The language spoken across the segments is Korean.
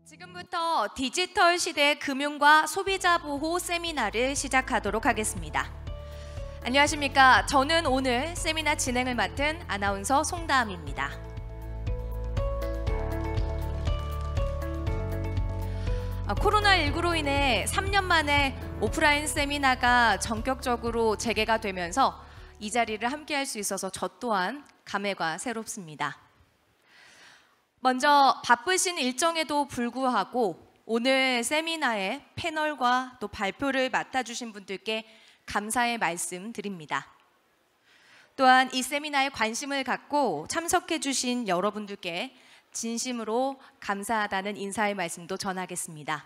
지금부터 디지털 시대 금융과 소비자 보호 세미나를 시작하도록 하겠습니다. 안녕하십니까? 저는 오늘 세미나 진행을 맡은 아나운서 송다함입니다. 코로나19로 인해 3년 만에 오프라인 세미나가 전격적으로 재개가 되면서 이 자리를 함께할 수 있어서 저 또한 감회가 새롭습니다. 먼저 바쁘신 일정에도 불구하고 오늘 세미나의 패널과 또 발표를 맡아주신 분들께 감사의 말씀 드립니다. 또한 이 세미나에 관심을 갖고 참석해 주신 여러분들께 진심으로 감사하다는 인사의 말씀도 전하겠습니다.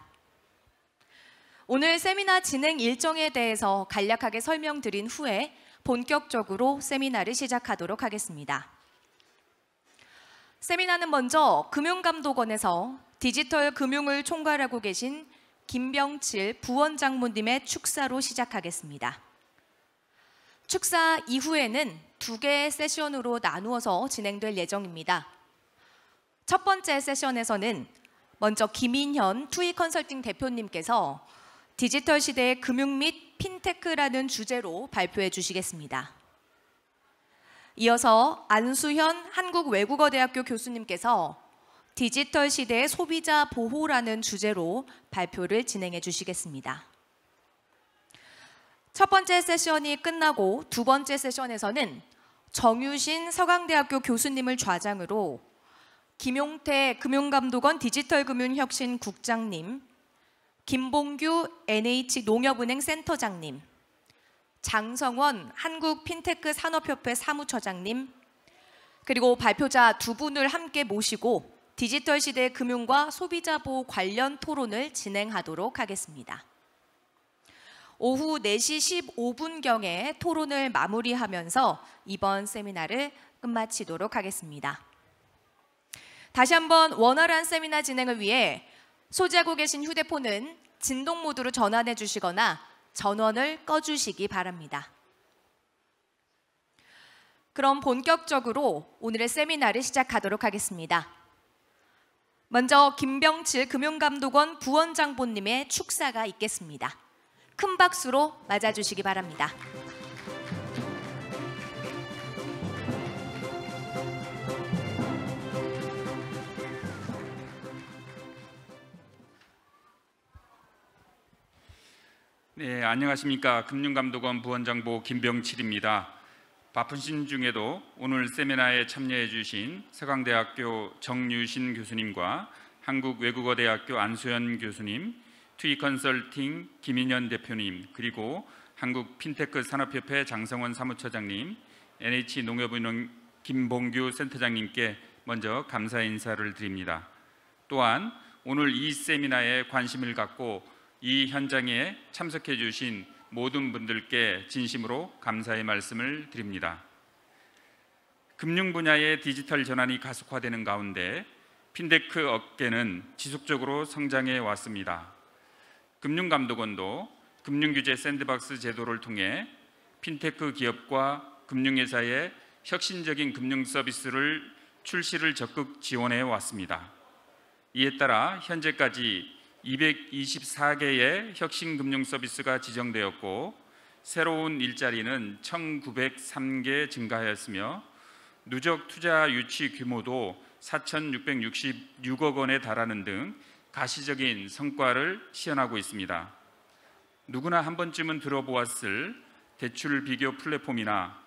오늘 세미나 진행 일정에 대해서 간략하게 설명드린 후에 본격적으로 세미나를 시작하도록 하겠습니다. 세미나는 먼저 금융감독원에서 디지털 금융을 총괄하고 계신 김병칠 부원장모님의 축사로 시작하겠습니다. 축사 이후에는 2개의 세션으로 나누어서 진행될 예정입니다. 첫 번째 세션에서는 먼저 김인현 투이컨설팅 대표님께서 디지털 시대의 금융 및 핀테크라는 주제로 발표해 주시겠습니다. 이어서 안수현 한국외국어대학교 교수님께서 디지털 시대의 소비자 보호라는 주제로 발표를 진행해 주시겠습니다. 첫 번째 세션이 끝나고 두 번째 세션에서는 정유신 서강대학교 교수님을 좌장으로 김용태 금융감독원 디지털금융혁신국장님, 김봉규 NH농협은행 센터장님, 장성원 한국핀테크산업협회 사무처장님, 그리고 발표자 2분을 함께 모시고 디지털 시대의 금융과 소비자 보호 관련 토론을 진행하도록 하겠습니다. 오후 4시 15분경에 토론을 마무리하면서 이번 세미나를 끝마치도록 하겠습니다. 다시 한번 원활한 세미나 진행을 위해 소지하고 계신 휴대폰은 진동 모드로 전환해 주시거나 전원을 꺼주시기 바랍니다. 그럼 본격적으로 오늘의 세미나를 시작하도록 하겠습니다. 먼저 김병칠 금융감독원 부원장보님의 축사가 있겠습니다. 큰 박수로 맞아주시기 바랍니다. 네, 안녕하십니까. 금융감독원 부원장보 김병칠입니다. 바쁘신 중에도 오늘 세미나에 참여해 주신 서강대학교 정유신 교수님과 한국외국어대학교 안수현 교수님, 투이컨설팅 김인현 대표님, 그리고 한국핀테크산업협회 장성원 사무처장님, NH농협은행 김봉규 센터장님께 먼저 감사 인사를 드립니다. 또한 오늘 이 세미나에 관심을 갖고 이 현장에 참석해 주신 모든 분들께 진심으로 감사의 말씀을 드립니다. 금융 분야의 디지털 전환이 가속화되는 가운데 핀테크 업계는 지속적으로 성장해 왔습니다. 금융감독원도 금융규제 샌드박스 제도를 통해 핀테크 기업과 금융회사의 혁신적인 금융 서비스를 출시를 적극 지원해 왔습니다. 이에 따라 현재까지 224개의 혁신 금융 서비스가 지정되었고 새로운 일자리는 1,903개 증가하였으며 누적 투자 유치 규모도 4,666억 원에 달하는 등 가시적인 성과를 시현하고 있습니다. 누구나 한 번쯤은 들어보았을 대출 비교 플랫폼이나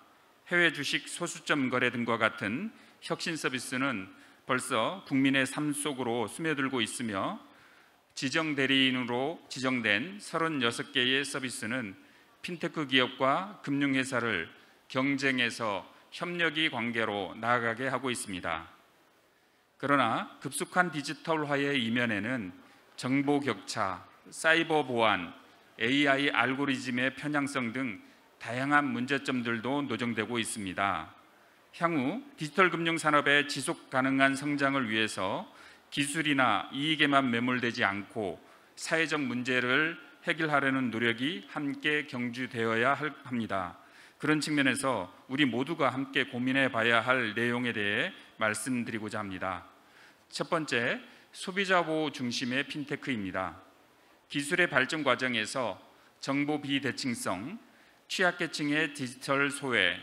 해외 주식 소수점 거래 등과 같은 혁신 서비스는 벌써 국민의 삶 속으로 스며들고 있으며 지정 대리인으로 지정된 36개의 서비스는 핀테크 기업과 금융회사를 경쟁에서 협력의 관계로 나아가게 하고 있습니다. 그러나 급속한 디지털화의 이면에는 정보 격차, 사이버 보안, AI 알고리즘의 편향성 등 다양한 문제점들도 노정되고 있습니다. 향후 디지털 금융 산업의 지속 가능한 성장을 위해서 기술이나 이익에만 매몰되지 않고 사회적 문제를 해결하려는 노력이 함께 경주되어야 합니다. 그런 측면에서 우리 모두가 함께 고민해 봐야 할 내용에 대해 말씀드리고자 합니다. 첫 번째, 소비자 보호 중심의 핀테크입니다. 기술의 발전 과정에서 정보 비대칭성, 취약계층의 디지털 소외,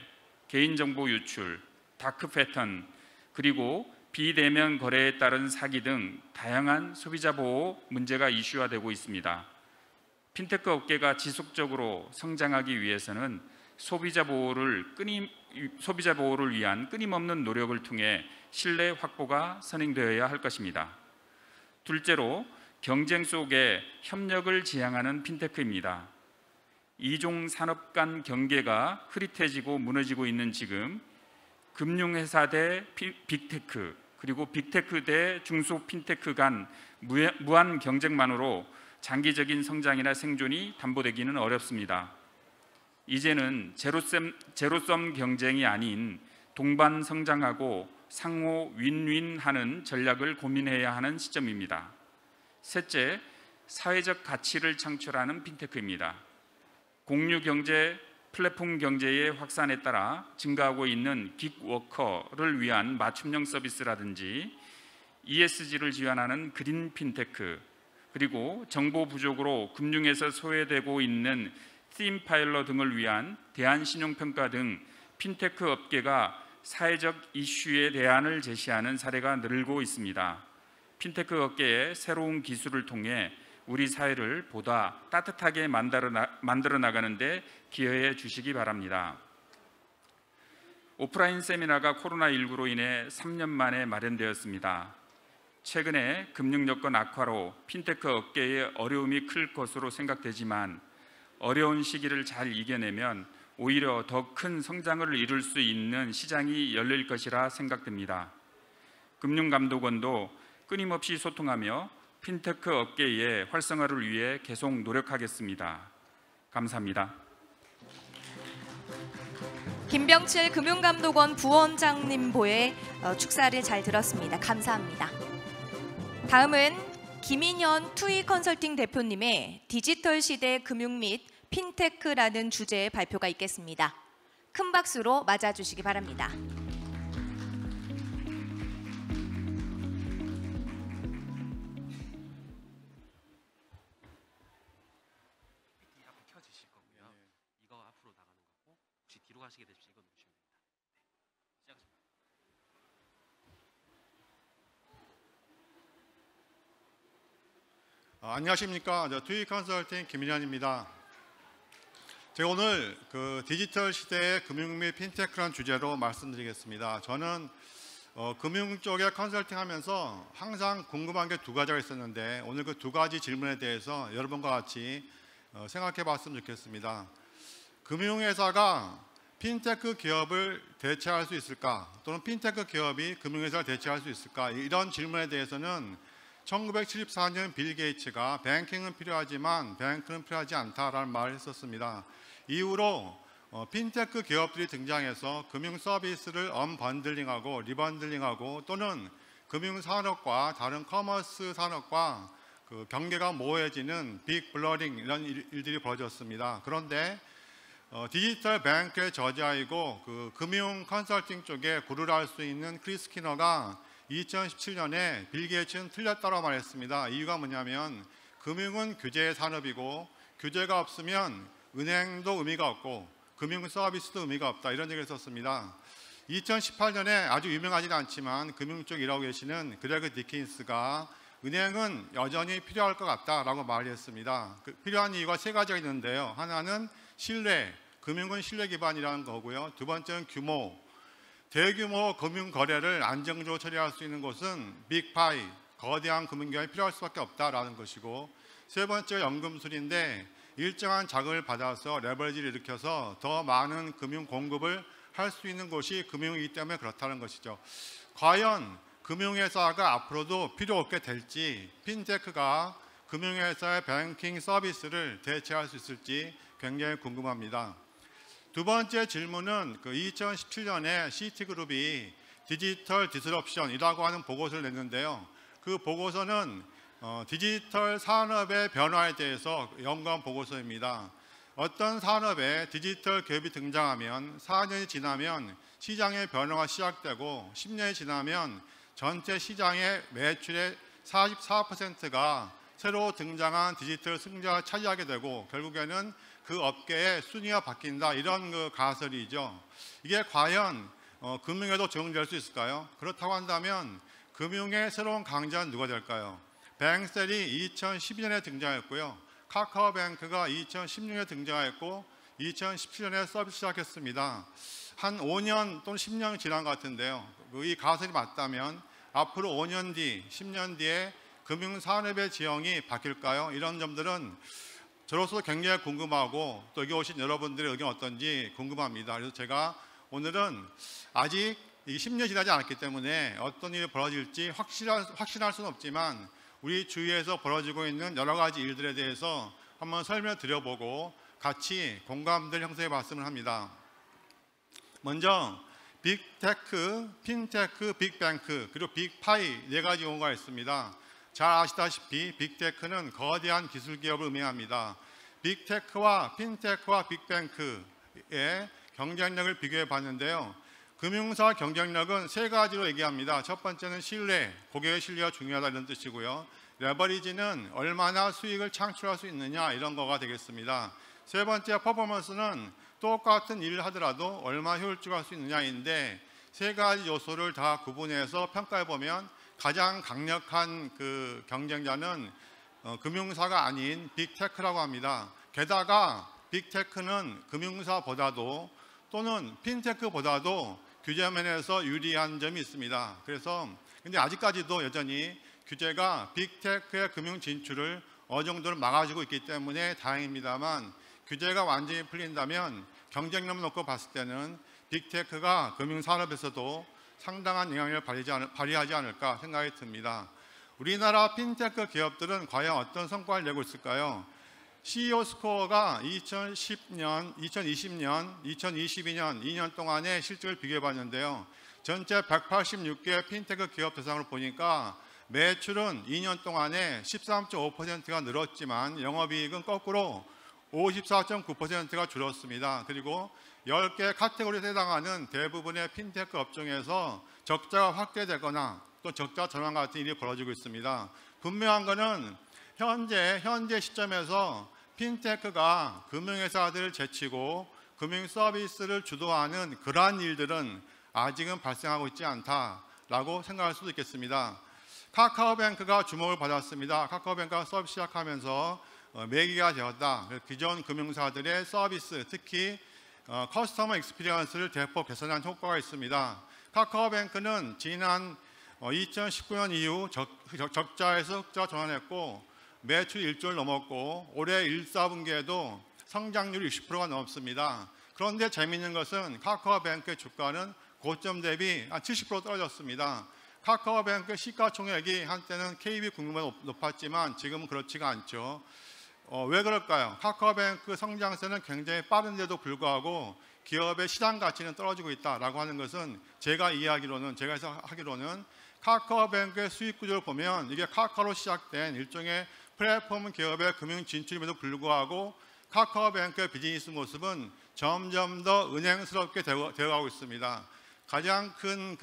개인정보 유출, 다크 패턴, 그리고 비대면 거래에 따른 사기 등 다양한 소비자 보호 문제가 이슈화되고 있습니다. 핀테크 업계가 지속적으로 성장하기 위해서는 소비자 보호를 위한 끊임없는 노력을 통해 신뢰 확보가 선행되어야 할 것입니다. 둘째로 경쟁 속에 협력을 지향하는 핀테크입니다. 이종 산업 간 경계가 흐릿해지고 무너지고 있는 지금 금융회사 대 빅테크 그리고 빅테크 대 중소핀테크 간 무한 경쟁만으로 장기적인 성장이나 생존이 담보되기는 어렵습니다. 이제는 제로섬 경쟁이 아닌 동반 성장하고 상호 윈윈하는 전략을 고민해야 하는 시점입니다. 셋째, 사회적 가치를 창출하는 핀테크입니다. 공유 경제, 플랫폼 경제의 확산에 따라 증가하고 있는 긱워커를 위한 맞춤형 서비스라든지 ESG를 지원하는 그린 핀테크, 그리고 정보 부족으로 금융에서 소외되고 있는 팀파일러 등을 위한 대안신용평가 등 핀테크 업계가 사회적 이슈에 대안을 제시하는 사례가 늘고 있습니다. 핀테크 업계의 새로운 기술을 통해 우리 사회를 보다 따뜻하게 만들어 나가는 데 기여해 주시기 바랍니다. 오프라인 세미나가 코로나19로 인해 3년 만에 마련되었습니다. 최근에 금융 여건 악화로 핀테크 업계의 어려움이 클 것으로 생각되지만 어려운 시기를 잘 이겨내면 오히려 더 큰 성장을 이룰 수 있는 시장이 열릴 것이라 생각됩니다. 금융감독원도 끊임없이 소통하며 핀테크 업계의 활성화를 위해 계속 노력하겠습니다. 감사합니다. 김병칠 금융감독원 부원장님 보의 축사를 잘 들었습니다. 감사합니다. 다음은 김인현 투이컨설팅 대표님의 디지털 시대 금융 및 핀테크라는 주제의 발표가 있겠습니다. 큰 박수로 맞아주시기 바랍니다. 하시게 되시면 이거 누르시면 됩니다. 시작하십니다. 안녕하십니까. 투이 컨설팅 김인현입니다. 제가 오늘 디지털 시대의 금융 및 핀테크라는 주제로 말씀드리겠습니다. 저는 금융 쪽에 컨설팅하면서 항상 궁금한 게 두 가지가 있었는데 오늘 그 두 가지 질문에 대해서 여러분과 같이 생각해 봤으면 좋겠습니다. 금융회사가 핀테크 기업을 대체할 수 있을까? 또는 핀테크 기업이 금융회사를 대체할 수 있을까? 이런 질문에 대해서는 1974년 빌 게이츠가 뱅킹은 필요하지만 뱅크는 필요하지 않다라는 말을 했었습니다. 이후로 핀테크 기업들이 등장해서 금융 서비스를 언번들링하고 리번들링하고 또는 금융 산업과 다른 커머스 산업과 경계가 모호해지는 빅 블러링 이런 일들이 벌어졌습니다. 그런데 디지털 뱅크의 저자이고 금융 컨설팅 쪽에 구루를 할 수 있는 크리스 스키너가 2017년에 빌 게이츠는 틀렸다고 말했습니다. 이유가 뭐냐면 금융은 규제의 산업이고 규제가 없으면 은행도 의미가 없고 금융 서비스도 의미가 없다 이런 얘기를 썼습니다. 2018년에 아주 유명하지는 않지만 금융 쪽 일하고 계시는 그레그 디킨스가 은행은 여전히 필요할 것 같다라고 말했습니다. 필요한 이유가 세 가지가 있는데요. 하나는 신뢰, 금융은 신뢰 기반이라는 거고요. 두 번째는 규모, 대규모 금융 거래를 안정적으로 처리할 수 있는 곳은 빅파이, 거대한 금융기관이 필요할 수밖에 없다라는 것이고, 세 번째 연금술인데 일정한 자금을 받아서 레버리지를 일으켜서 더 많은 금융 공급을 할 수 있는 곳이 금융이기 때문에 그렇다는 것이죠. 과연 금융회사가 앞으로도 필요 없게 될지, 핀테크가 금융회사의 뱅킹 서비스를 대체할 수 있을지 굉장히 궁금합니다. 두 번째 질문은 2017년에 시티그룹이 디지털 디스럽션이라고 하는 보고서를 냈는데요. 그 보고서는 디지털 산업의 변화에 대해서 연구한 보고서입니다. 어떤 산업에 디지털 기업이 등장하면 4년이 지나면 시장의 변화가 시작되고 10년이 지나면 전체 시장의 매출의 44%가 새로 등장한 디지털 승자가 차지하게 되고 결국에는 그 업계의 순위가 바뀐다, 이런 그 가설이죠. 이게 과연 금융에도 적용될 수 있을까요? 그렇다고 한다면 금융의 새로운 강자는 누가 될까요? 뱅셀이 2012년에 등장했고요. 카카오뱅크가 2016년에 등장했고 2017년에 서비스 시작했습니다. 한 5년 또는 10년 지난 것 같은데요. 이 가설이 맞다면 앞으로 5년 뒤, 10년 뒤에 금융산업의 지형이 바뀔까요? 이런 점들은 저로서도 굉장히 궁금하고 또 여기 오신 여러분들의 의견 어떤지 궁금합니다. 그래서 제가 오늘은 아직 10년이 지나지 않았기 때문에 어떤 일이 벌어질지 확신할 수는 없지만 우리 주위에서 벌어지고 있는 여러 가지 일들에 대해서 한번 설명을 드려보고 같이 공감들 형성해 봤으면 합니다. 먼저 빅테크, 핀테크, 빅뱅크 그리고 빅파이 네 가지 용어가 있습니다. 잘 아시다시피 빅테크는 거대한 기술 기업을 의미합니다. 빅테크와 핀테크와 빅뱅크의 경쟁력을 비교해 봤는데요. 금융사 경쟁력은 세 가지로 얘기합니다. 첫 번째는 신뢰, 고객의 신뢰가 중요하다 이런 뜻이고요. 레버리지는 얼마나 수익을 창출할 수 있느냐 이런 거가 되겠습니다. 세 번째 퍼포먼스는 똑같은 일을 하더라도 얼마 효율적으로 할 수 있느냐인데 세 가지 요소를 다 구분해서 평가해 보면 가장 강력한 그 경쟁자는 금융사가 아닌 빅테크라고 합니다. 게다가 빅테크는 금융사보다도 또는 핀테크보다도 규제 면에서 유리한 점이 있습니다. 그래서 근데 아직까지도 여전히 규제가 빅테크의 금융 진출을 어느 정도는 막아주고 있기 때문에 다행입니다만 규제가 완전히 풀린다면 경쟁력 놓고 봤을 때는 빅테크가 금융산업에서도 상당한 영향력을 발휘하지 않을까 생각이 듭니다. 우리나라 핀테크 기업들은 과연 어떤 성과를 내고 있을까요? CEO 스코어가 2010년, 2020년, 2022년 2년 동안의 실적을 비교해 봤는데요. 전체 186개 핀테크 기업 대상으로 보니까 매출은 2년 동안에 13.5%가 늘었지만 영업이익은 거꾸로 54.9%가 줄었습니다. 그리고 10개 카테고리에 해당하는 대부분의 핀테크 업종에서 적자가 확대되거나 또 적자 전환 같은 일이 벌어지고 있습니다. 분명한 것은 현재 시점에서 핀테크가 금융회사들을 제치고 금융 서비스를 주도하는 그러한 일들은 아직은 발생하고 있지 않다라고 생각할 수도 있겠습니다. 카카오뱅크가 주목을 받았습니다. 카카오뱅크가 서비스 시작하면서 매기가 되었다. 기존 금융사들의 서비스, 특히 커스터머 익스피리언스를 대폭 개선한 효과가 있습니다. 카카오뱅크는 지난 2019년 이후 적자에서 흑자 전환했고 매출 1조를 넘었고 올해 1, 4분기에도 성장률이 60%가 넘습니다. 그런데 재미있는 것은 카카오뱅크의 주가는 고점 대비 한 70% 떨어졌습니다. 카카오뱅크 시가총액이 한때는 KB국민보다 높았지만 지금은 그렇지가 않죠. 왜 그럴까요? 카카오뱅크 성장세는 굉장히 빠른데도 불구하고 기업의 시장 가치는 떨어지고 있다라고 하는 것은 제가 해석하기로는 카카오뱅크의 수익 구조를 보면 이게 카카오로 시작된 일종의 플랫폼 기업의 금융 진출임에도 불구하고 카카오뱅크의 비즈니스 모습은 점점 더 은행스럽게 되어가고 있습니다. 가장 큰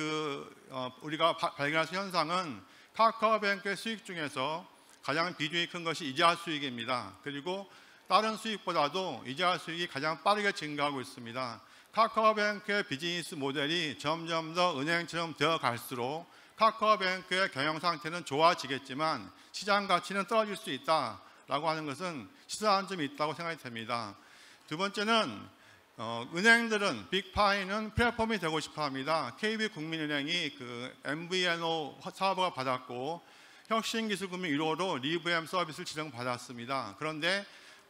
우리가 발견할 수 있는 현상은 카카오뱅크의 수익 중에서 가장 비중이 큰 것이 이자 수익입니다. 그리고 다른 수익보다도 이자 수익이 가장 빠르게 증가하고 있습니다. 카카오뱅크의 비즈니스 모델이 점점 더 은행처럼 되어 갈수록 카카오뱅크의 경영 상태는 좋아지겠지만 시장 가치는 떨어질 수 있다라고 하는 것은 시사한 점이 있다고 생각이 됩니다. 두 번째는 은행들은 빅파이는 플랫폼이 되고 싶어합니다. KB국민은행이 MVNO 사업을 받았고 혁신기술금융 1호로 리브M 서비스를 지정받았습니다. 그런데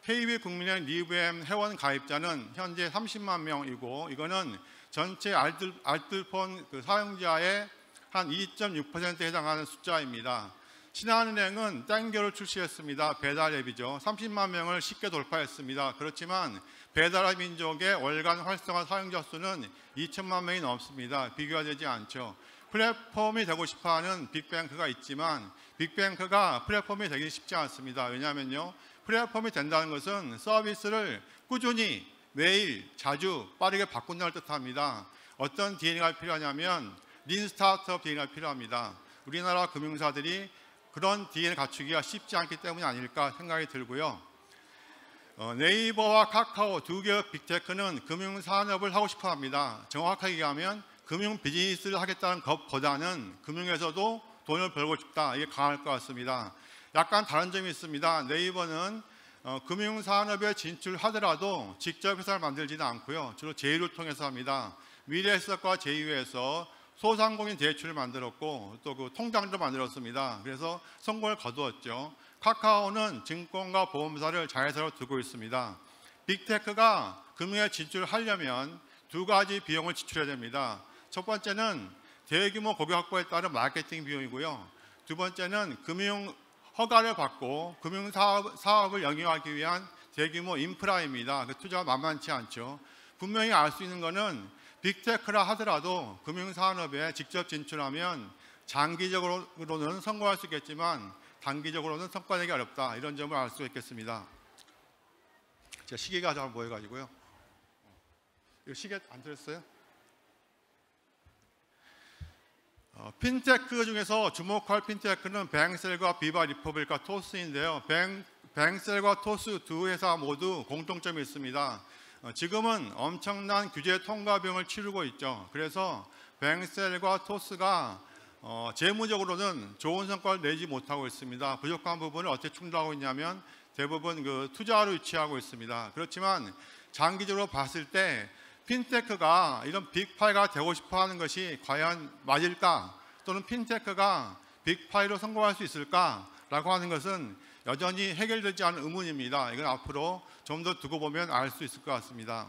KB국민은행 리브M 회원 가입자는 현재 30만 명이고 이거는 전체 알뜰폰 사용자의 한 2.6%에 해당하는 숫자입니다. 신한은행은 땡겨를 출시했습니다. 배달앱이죠. 30만 명을 쉽게 돌파했습니다. 그렇지만 배달앱 민족의 월간 활성화 사용자 수는 2천만 명이 넘습니다. 비교가 되지 않죠. 플랫폼이 되고 싶어하는 빅뱅크가 있지만 빅뱅크가 플랫폼이 되기 쉽지 않습니다. 왜냐하면요. 플랫폼이 된다는 것은 서비스를 꾸준히 매일 자주 빠르게 바꾼다는 뜻합니다. 어떤 DNA가 필요하냐면 린 스타트업 DNA가 필요합니다. 우리나라 금융사들이 그런 DNA를 갖추기가 쉽지 않기 때문이 아닐까 생각이 들고요. 네이버와 카카오 두 개의 빅테크는 금융산업을 하고 싶어 합니다. 정확하게 얘기하면 금융 비즈니스를 하겠다는 것보다는 금융에서도 돈을 벌고 싶다. 이게 강할 것 같습니다. 약간 다른 점이 있습니다. 네이버는 금융산업에 진출하더라도 직접 회사를 만들지는 않고요. 주로 제휴를 통해서 합니다. 미래에셋과 제휴해서 소상공인 대출을 만들었고 또 그 통장도 만들었습니다. 그래서 성공을 거두었죠. 카카오는 증권과 보험사를 자회사로 두고 있습니다. 빅테크가 금융에 진출하려면 두 가지 비용을 지출해야 됩니다. 첫 번째는 대규모 고객 확보에 따른 마케팅 비용이고요. 두 번째는 금융 허가를 받고 금융 사업을 영위하기 위한 대규모 인프라입니다. 그 투자가 만만치 않죠. 분명히 알 수 있는 것은 빅테크라 하더라도 금융산업에 직접 진출하면 장기적으로는 성공할 수 있겠지만 단기적으로는 성과내기 어렵다. 이런 점을 알 수 있겠습니다. 제가 시계가 잘 보여가지고요. 이거 시계 안 들었어요? 핀테크 중에서 주목할 핀테크는 뱅셀과 비바 리퍼블릭과 토스인데요. 뱅셀과 토스 두 회사 모두 공통점이 있습니다. 지금은 엄청난 규제 통과 비용을 치르고 있죠. 그래서 뱅셀과 토스가 재무적으로는 좋은 성과를 내지 못하고 있습니다. 부족한 부분을 어떻게 충당하고 있냐면 대부분 그 투자로 위치하고 있습니다. 그렇지만 장기적으로 봤을 때 핀테크가 이런 빅파이가 되고 싶어 하는 것이 과연 맞을까? 또는 핀테크가 빅파이로 성공할 수 있을까라고 하는 것은 여전히 해결되지 않은 의문입니다. 이건 앞으로 좀 더 두고 보면 알 수 있을 것 같습니다.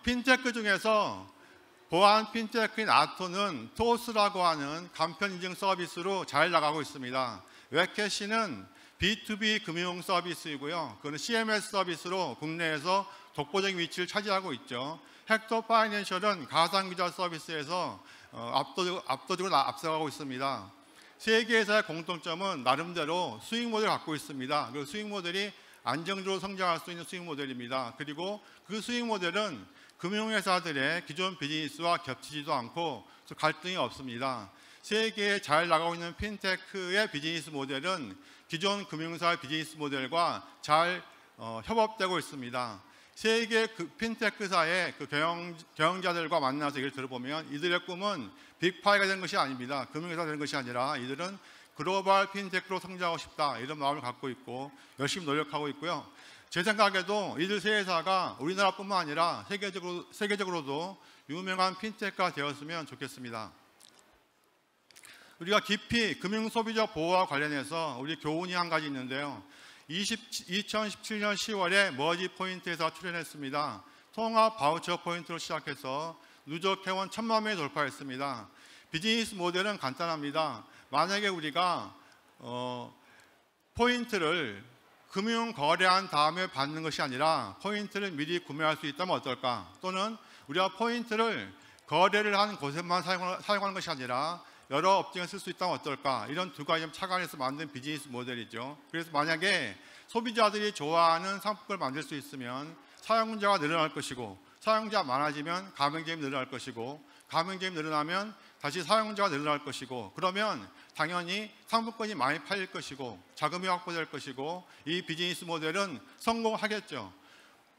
핀테크 중에서 보안 핀테크인 아토는 토스라고 하는 간편 인증 서비스로 잘 나가고 있습니다. 웹캐시는 B2B 금융 서비스이고요. 그거는 CMS 서비스로 국내에서 독보적인 위치를 차지하고 있죠. 헥터 파이낸셜은 가상기자 서비스에서 압도적으로 앞서가고 있습니다. 세 개 회사의 공통점은 나름대로 수익 모델을 갖고 있습니다. 그 수익 모델이 안정적으로 성장할 수 있는 수익 모델입니다. 그리고 그 수익 모델은 금융회사들의 기존 비즈니스와 겹치지도 않고 갈등이 없습니다. 세계에 잘 나가고 있는 핀테크의 비즈니스 모델은 기존 금융사의 비즈니스 모델과 잘 협업되고 있습니다. 세계 핀테크사의 경영자들과 만나서 얘기를 들어보면 이들의 꿈은 빅파이가 되는 것이 아닙니다. 금융회사가 되는 것이 아니라 이들은 글로벌 핀테크로 성장하고 싶다 이런 마음을 갖고 있고 열심히 노력하고 있고요. 제 생각에도 이들 세 회사가 우리나라뿐만 아니라 세계적으로도 유명한 핀테크가 되었으면 좋겠습니다. 우리가 깊이 금융소비자 보호와 관련해서 우리 교훈이 한 가지 있는데요. 2017년 10월에 머지포인트에서 출연했습니다. 통합 바우처 포인트로 시작해서 누적 회원 1,000만 명이 돌파했습니다. 비즈니스 모델은 간단합니다. 만약에 우리가 포인트를 금융 거래한 다음에 받는 것이 아니라 포인트를 미리 구매할 수 있다면 어떨까? 또는 우리가 포인트를 거래를 하는 곳에만 사용하는 것이 아니라 여러 업종에 쓸 수 있다면 어떨까? 이런 두 가지 착안해서 만든 비즈니스 모델이죠. 그래서 만약에 소비자들이 좋아하는 상품을 만들 수 있으면 사용자가 늘어날 것이고 사용자가 많아지면 가맹점이 늘어날 것이고 가맹점이 늘어나면 다시 사용자가 늘어날 것이고 그러면 당연히 상품권이 많이 팔릴 것이고 자금이 확보될 것이고 이 비즈니스 모델은 성공하겠죠.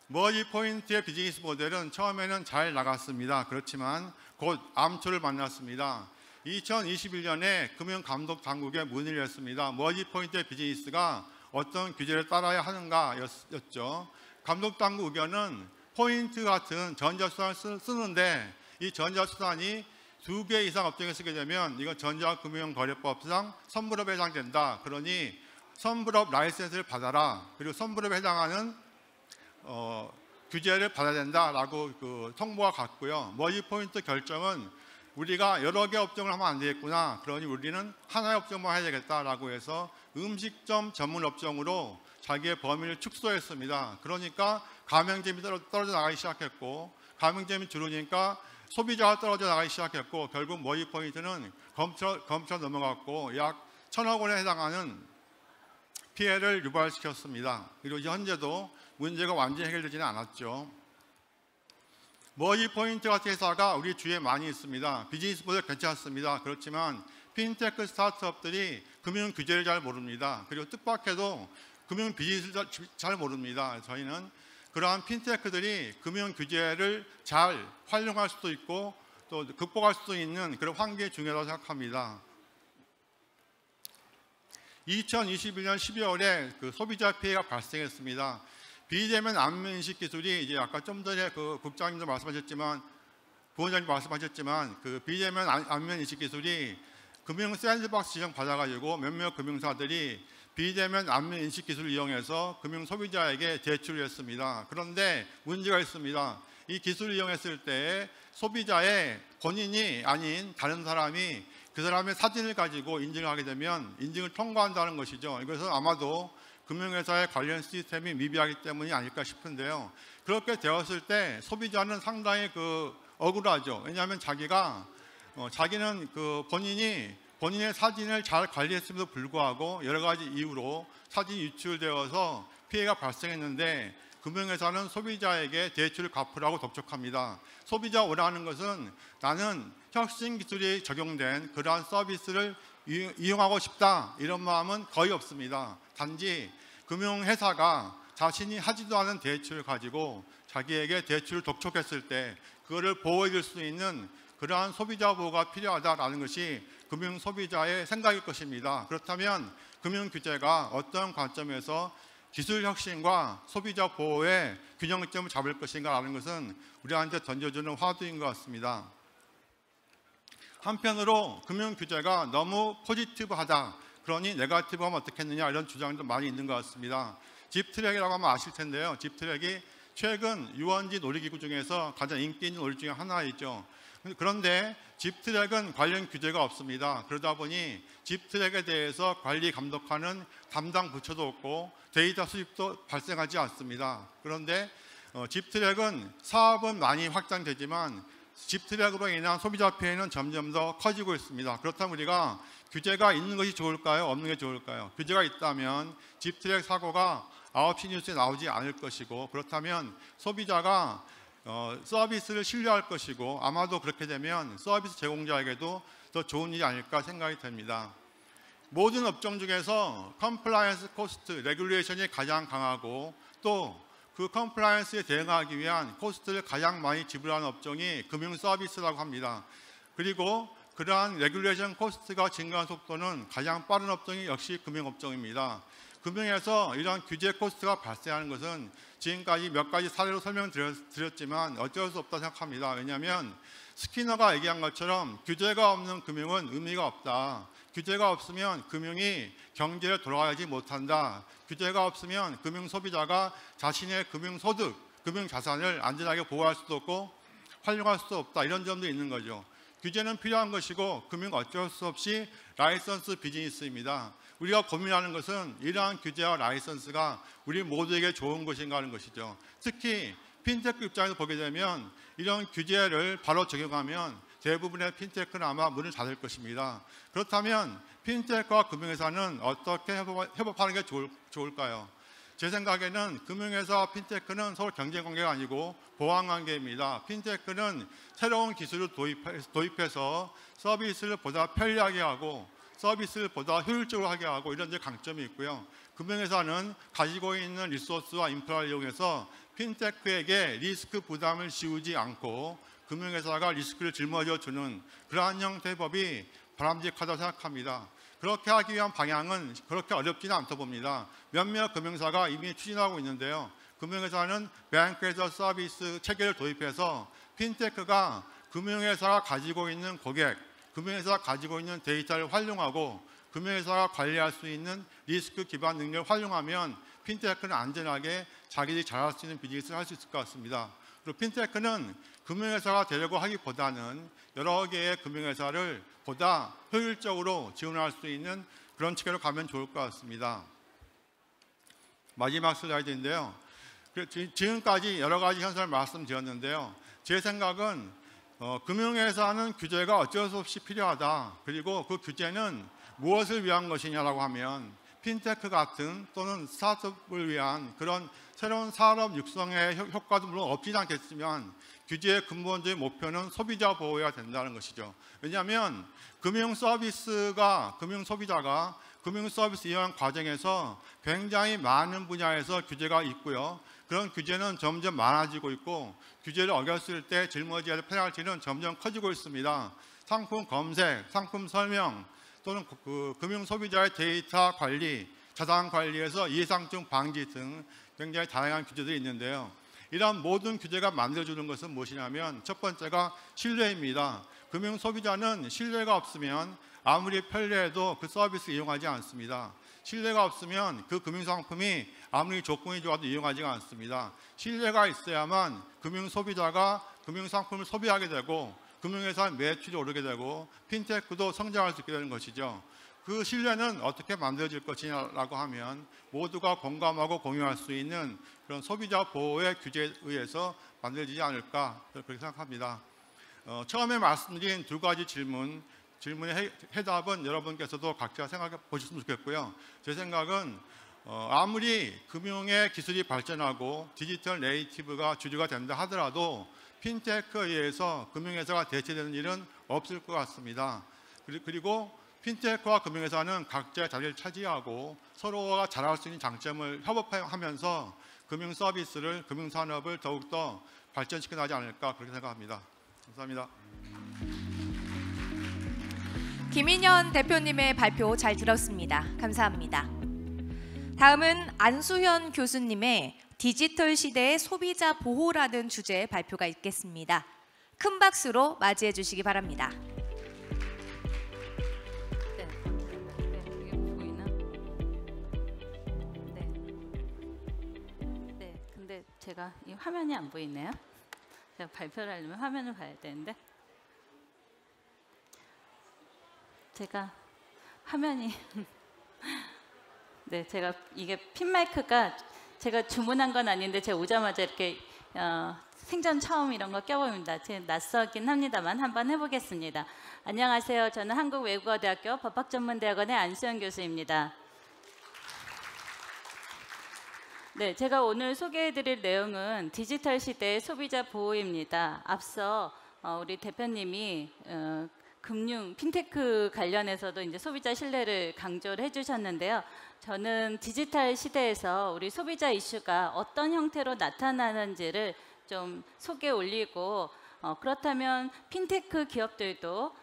머지포인트의 비즈니스 모델은 처음에는 잘 나갔습니다. 그렇지만 곧 암초를 만났습니다. 2021년에 금융감독당국에 문의를 했습니다. 머지포인트의 비즈니스가 어떤 규제를 따라야 하는가였죠. 감독당국 의견은 포인트 같은 전자수단을 쓰는데 이 전자수단이 2개 이상 업종에 쓰게 되면 이건 전자금융거래법상 선불업에 해당된다. 그러니 선불업 라이센스를 받아라. 그리고 선불업에 해당하는 규제를 받아야 된다라고 통보가 갔고요. 머지포인트 결정은 우리가 여러 개 업종을 하면 안 되겠구나. 그러니 우리는 하나의 업종만 해야 되겠다라고 해서 음식점 전문 업종으로 자기의 범위를 축소했습니다. 그러니까 가맹점이 떨어져 나가기 시작했고 가맹점이 줄으니까 소비자가 떨어져 나가기 시작했고 결국 머지포인트는 검찰 넘어갔고 약 1,000억 원에 해당하는 피해를 유발시켰습니다. 그리고 현재도 문제가 완전히 해결되지는 않았죠. 머지포인트 같은 회사가 우리 주위에 많이 있습니다. 비즈니스 모델 괜찮습니다. 그렇지만 핀테크 스타트업들이 금융 규제를 잘 모릅니다. 그리고 뜻밖에도 금융 비즈니스를 잘 모릅니다. 저희는 그러한 핀테크들이 금융 규제를 잘 활용할 수도 있고 또 극복할 수도 있는 그런 환경이 중요하다고 생각합니다. 2021년 12월에 그 소비자 피해가 발생했습니다. 비대면 안면인식 기술이 이제 아까 좀 전에 그 국장님도 말씀하셨지만 부원장님 말씀하셨지만 그 비대면 안면인식 기술이 금융 샌드박스 지정 받아가지고 몇몇 금융사들이 비대면 안면인식 기술을 이용해서 금융 소비자에게 대출을 했습니다. 그런데 문제가 있습니다. 이 기술을 이용했을 때 소비자의 본인이 아닌 다른 사람이 그 사람의 사진을 가지고 인증을 하게 되면 인증을 통과한다는 것이죠. 이것은 아마도 금융회사의 관련 시스템이 미비하기 때문이 아닐까 싶은데요. 그렇게 되었을 때 소비자는 상당히 억울하죠. 왜냐하면 자기는 본인의 사진을 잘 관리했음에도 불구하고 여러 가지 이유로 사진이 유출되어서 피해가 발생했는데 금융회사는 소비자에게 대출을 갚으라고 독촉합니다. 소비자가 원하는 것은 나는 혁신 기술이 적용된 그러한 서비스를 이용하고 싶다 이런 마음은 거의 없습니다. 단지 금융회사가 자신이 하지도 않은 대출을 가지고 자기에게 대출을 독촉했을 때 그거를 보호해 줄 수 있는 그러한 소비자 보호가 필요하다라는 것이 금융 소비자의 생각일 것입니다. 그렇다면 금융 규제가 어떤 관점에서 기술 혁신과 소비자 보호의 균형점을 잡을 것인가라는 것은 우리한테 던져주는 화두인 것 같습니다. 한편으로 금융 규제가 너무 포지티브하다, 그러니 네거티브하면 어떻겠느냐 이런 주장도 많이 있는 것 같습니다. 집트랙이라고 하면 아실 텐데요. 집트랙이 최근 유원지 놀이기구 중에서 가장 인기 있는 놀이 중에 하나이죠. 그런데 집트랙은 관련 규제가 없습니다. 그러다 보니 집트랙에 대해서 관리 감독하는 담당 부처도 없고 데이터 수집도 발생하지 않습니다. 그런데 집트랙은 사업은 많이 확장되지만 집트랙으로 인한 소비자 피해는 점점 더 커지고 있습니다. 그렇다면 우리가 규제가 있는 것이 좋을까요? 없는 게 좋을까요? 규제가 있다면 집트랙 사고가 9시 뉴스에 나오지 않을 것이고, 그렇다면 소비자가 서비스를 신뢰할 것이고, 아마도 그렇게 되면 서비스 제공자에게도 더 좋은 일이 아닐까 생각이 됩니다. 모든 업종 중에서 컴플라이언스 코스트, 레귤레이션이 가장 강하고 또 그 컴플라이언스에 대응하기 위한 코스트를 가장 많이 지불하는 업종이 금융 서비스라고 합니다. 그리고 그러한 레귤레이션 코스트가 증가한 속도는 가장 빠른 업종이 역시 금융업종입니다. 금융에서 이러한 규제 코스트가 발생하는 것은 지금까지 몇 가지 사례로 설명드렸지만 어쩔 수 없다고 생각합니다. 왜냐하면 스키너가 얘기한 것처럼 규제가 없는 금융은 의미가 없다. 규제가 없으면 금융이 경제를 돌아가지 못한다. 규제가 없으면 금융 소비자가 자신의 금융 소득, 금융 자산을 안전하게 보호할 수도 없고 활용할 수도 없다. 이런 점도 있는 거죠. 규제는 필요한 것이고 금융 어쩔 수 없이 라이선스 비즈니스입니다. 우리가 고민하는 것은 이러한 규제와 라이선스가 우리 모두에게 좋은 것인가 하는 것이죠. 특히 핀테크 입장에서 보게 되면 이런 규제를 바로 적용하면 대부분의 핀테크는 아마 문을 닫을 것입니다. 그렇다면 핀테크와 금융회사는 어떻게 협업하는 게 좋을까요? 제 생각에는 금융회사와 핀테크는 서로 경쟁관계가 아니고 보완관계입니다. 핀테크는 새로운 기술을 도입해서 서비스를 보다 편리하게 하고 서비스를 보다 효율적으로 하게 하고 이런 데 강점이 있고요. 금융회사는 가지고 있는 리소스와 인프라를 이용해서 핀테크에게 리스크 부담을 씌우지 않고 금융회사가 리스크를 짊어져 주는 그러한 형태의 법이 바람직하다고 생각합니다. 그렇게 하기 위한 방향은 그렇게 어렵지는 않다 봅니다. 몇몇 금융사가 이미 추진하고 있는데요. 금융회사는 뱅크에서 서비스 체계를 도입해서 핀테크가 금융회사가 가지고 있는 고객, 금융회사가 가지고 있는 데이터를 활용하고 금융회사가 관리할 수 있는 리스크 기반 능력을 활용하면 핀테크는 안전하게 자기들이 잘할 수 있는 비즈니스를 할 수 있을 것 같습니다. 그리고 핀테크는 금융회사가 되려고 하기보다는 여러 개의 금융회사를 보다 효율적으로 지원할 수 있는 그런 체계로 가면 좋을 것 같습니다. 마지막 슬라이드인데요. 지금까지 여러 가지 현상을 말씀드렸는데요. 제 생각은 금융회사는 규제가 어쩔 수 없이 필요하다. 그리고 그 규제는 무엇을 위한 것이냐라고 하면 핀테크 같은 또는 스타트업을 위한 그런 새로운 산업 육성의 효과도 물론 없지는 않겠지만 규제의 근본적인 목표는 소비자 보호해야 된다는 것이죠. 왜냐하면 금융 소비자가 금융 서비스 이용 과정에서 굉장히 많은 분야에서 규제가 있고요. 그런 규제는 점점 많아지고 있고 규제를 어겼을 때 짊어져야 할 페널티는 점점 커지고 있습니다. 상품 검색, 상품 설명 또는 금융 소비자의 데이터 관리, 자산 관리에서 이해상충 방지 등 굉장히 다양한 규제들이 있는데요. 이런 모든 규제가 만들어주는 것은 무엇이냐면 첫 번째가 신뢰입니다. 금융 소비자는 신뢰가 없으면 아무리 편리해도 그 서비스 이용하지 않습니다. 신뢰가 없으면 그 금융상품이 아무리 조건이 좋아도 이용하지가 않습니다. 신뢰가 있어야만 금융 소비자가 금융상품을 소비하게 되고 금융회사 매출이 오르게 되고 핀테크도 성장할 수 있게 되는 것이죠. 그 신뢰는 어떻게 만들어질 것이냐라고 하면 모두가 공감하고 공유할 수 있는 그런 소비자 보호의 규제에 의해서 만들어지지 않을까 그렇게 생각합니다. 처음에 말씀드린 두 가지 질문의 해답은 여러분께서도 각자 생각해 보셨으면 좋겠고요. 제 생각은 아무리 금융의 기술이 발전하고 디지털 네이티브가 주류가 된다 하더라도 핀테크에 의해서 금융회사가 대체되는 일은 없을 것 같습니다. 그리고 핀테크와 금융회사는 각자의 자리를 차지하고 서로가 잘할 수 있는 장점을 협업하면서 금융 서비스를, 금융산업을 더욱더 발전시켜 나가지 않을까 그렇게 생각합니다. 감사합니다. 김인현 대표님의 발표 잘 들었습니다. 감사합니다. 다음은 안수현 교수님의 디지털 시대의 소비자 보호라는 주제의 발표가 있겠습니다. 큰 박수로 맞이해 주시기 바랍니다. 이게 보이나? 네. 근데 제가 이 화면이 안 보이네요. 제가 발표를 하려면 화면을 봐야 되는데 제가 화면이 네, 제가 이게 핀 마이크가 제가 주문한 건 아닌데 제가 오자마자 이렇게 생전 처음 이런 거 껴봅니다. 제가 낯서긴 합니다만 한번 해보겠습니다. 안녕하세요. 저는 한국외국어대학교 법학전문대학원의 안수현 교수입니다. 네, 제가 오늘 소개해드릴 내용은 디지털 시대의 소비자 보호입니다. 앞서 우리 대표님이 금융, 핀테크 관련해서도 이제 소비자 신뢰를 강조를 해주셨는데요. 저는 디지털 시대에서 우리 소비자 이슈가 어떤 형태로 나타나는지를 좀 소개 올리고 그렇다면 핀테크 기업들도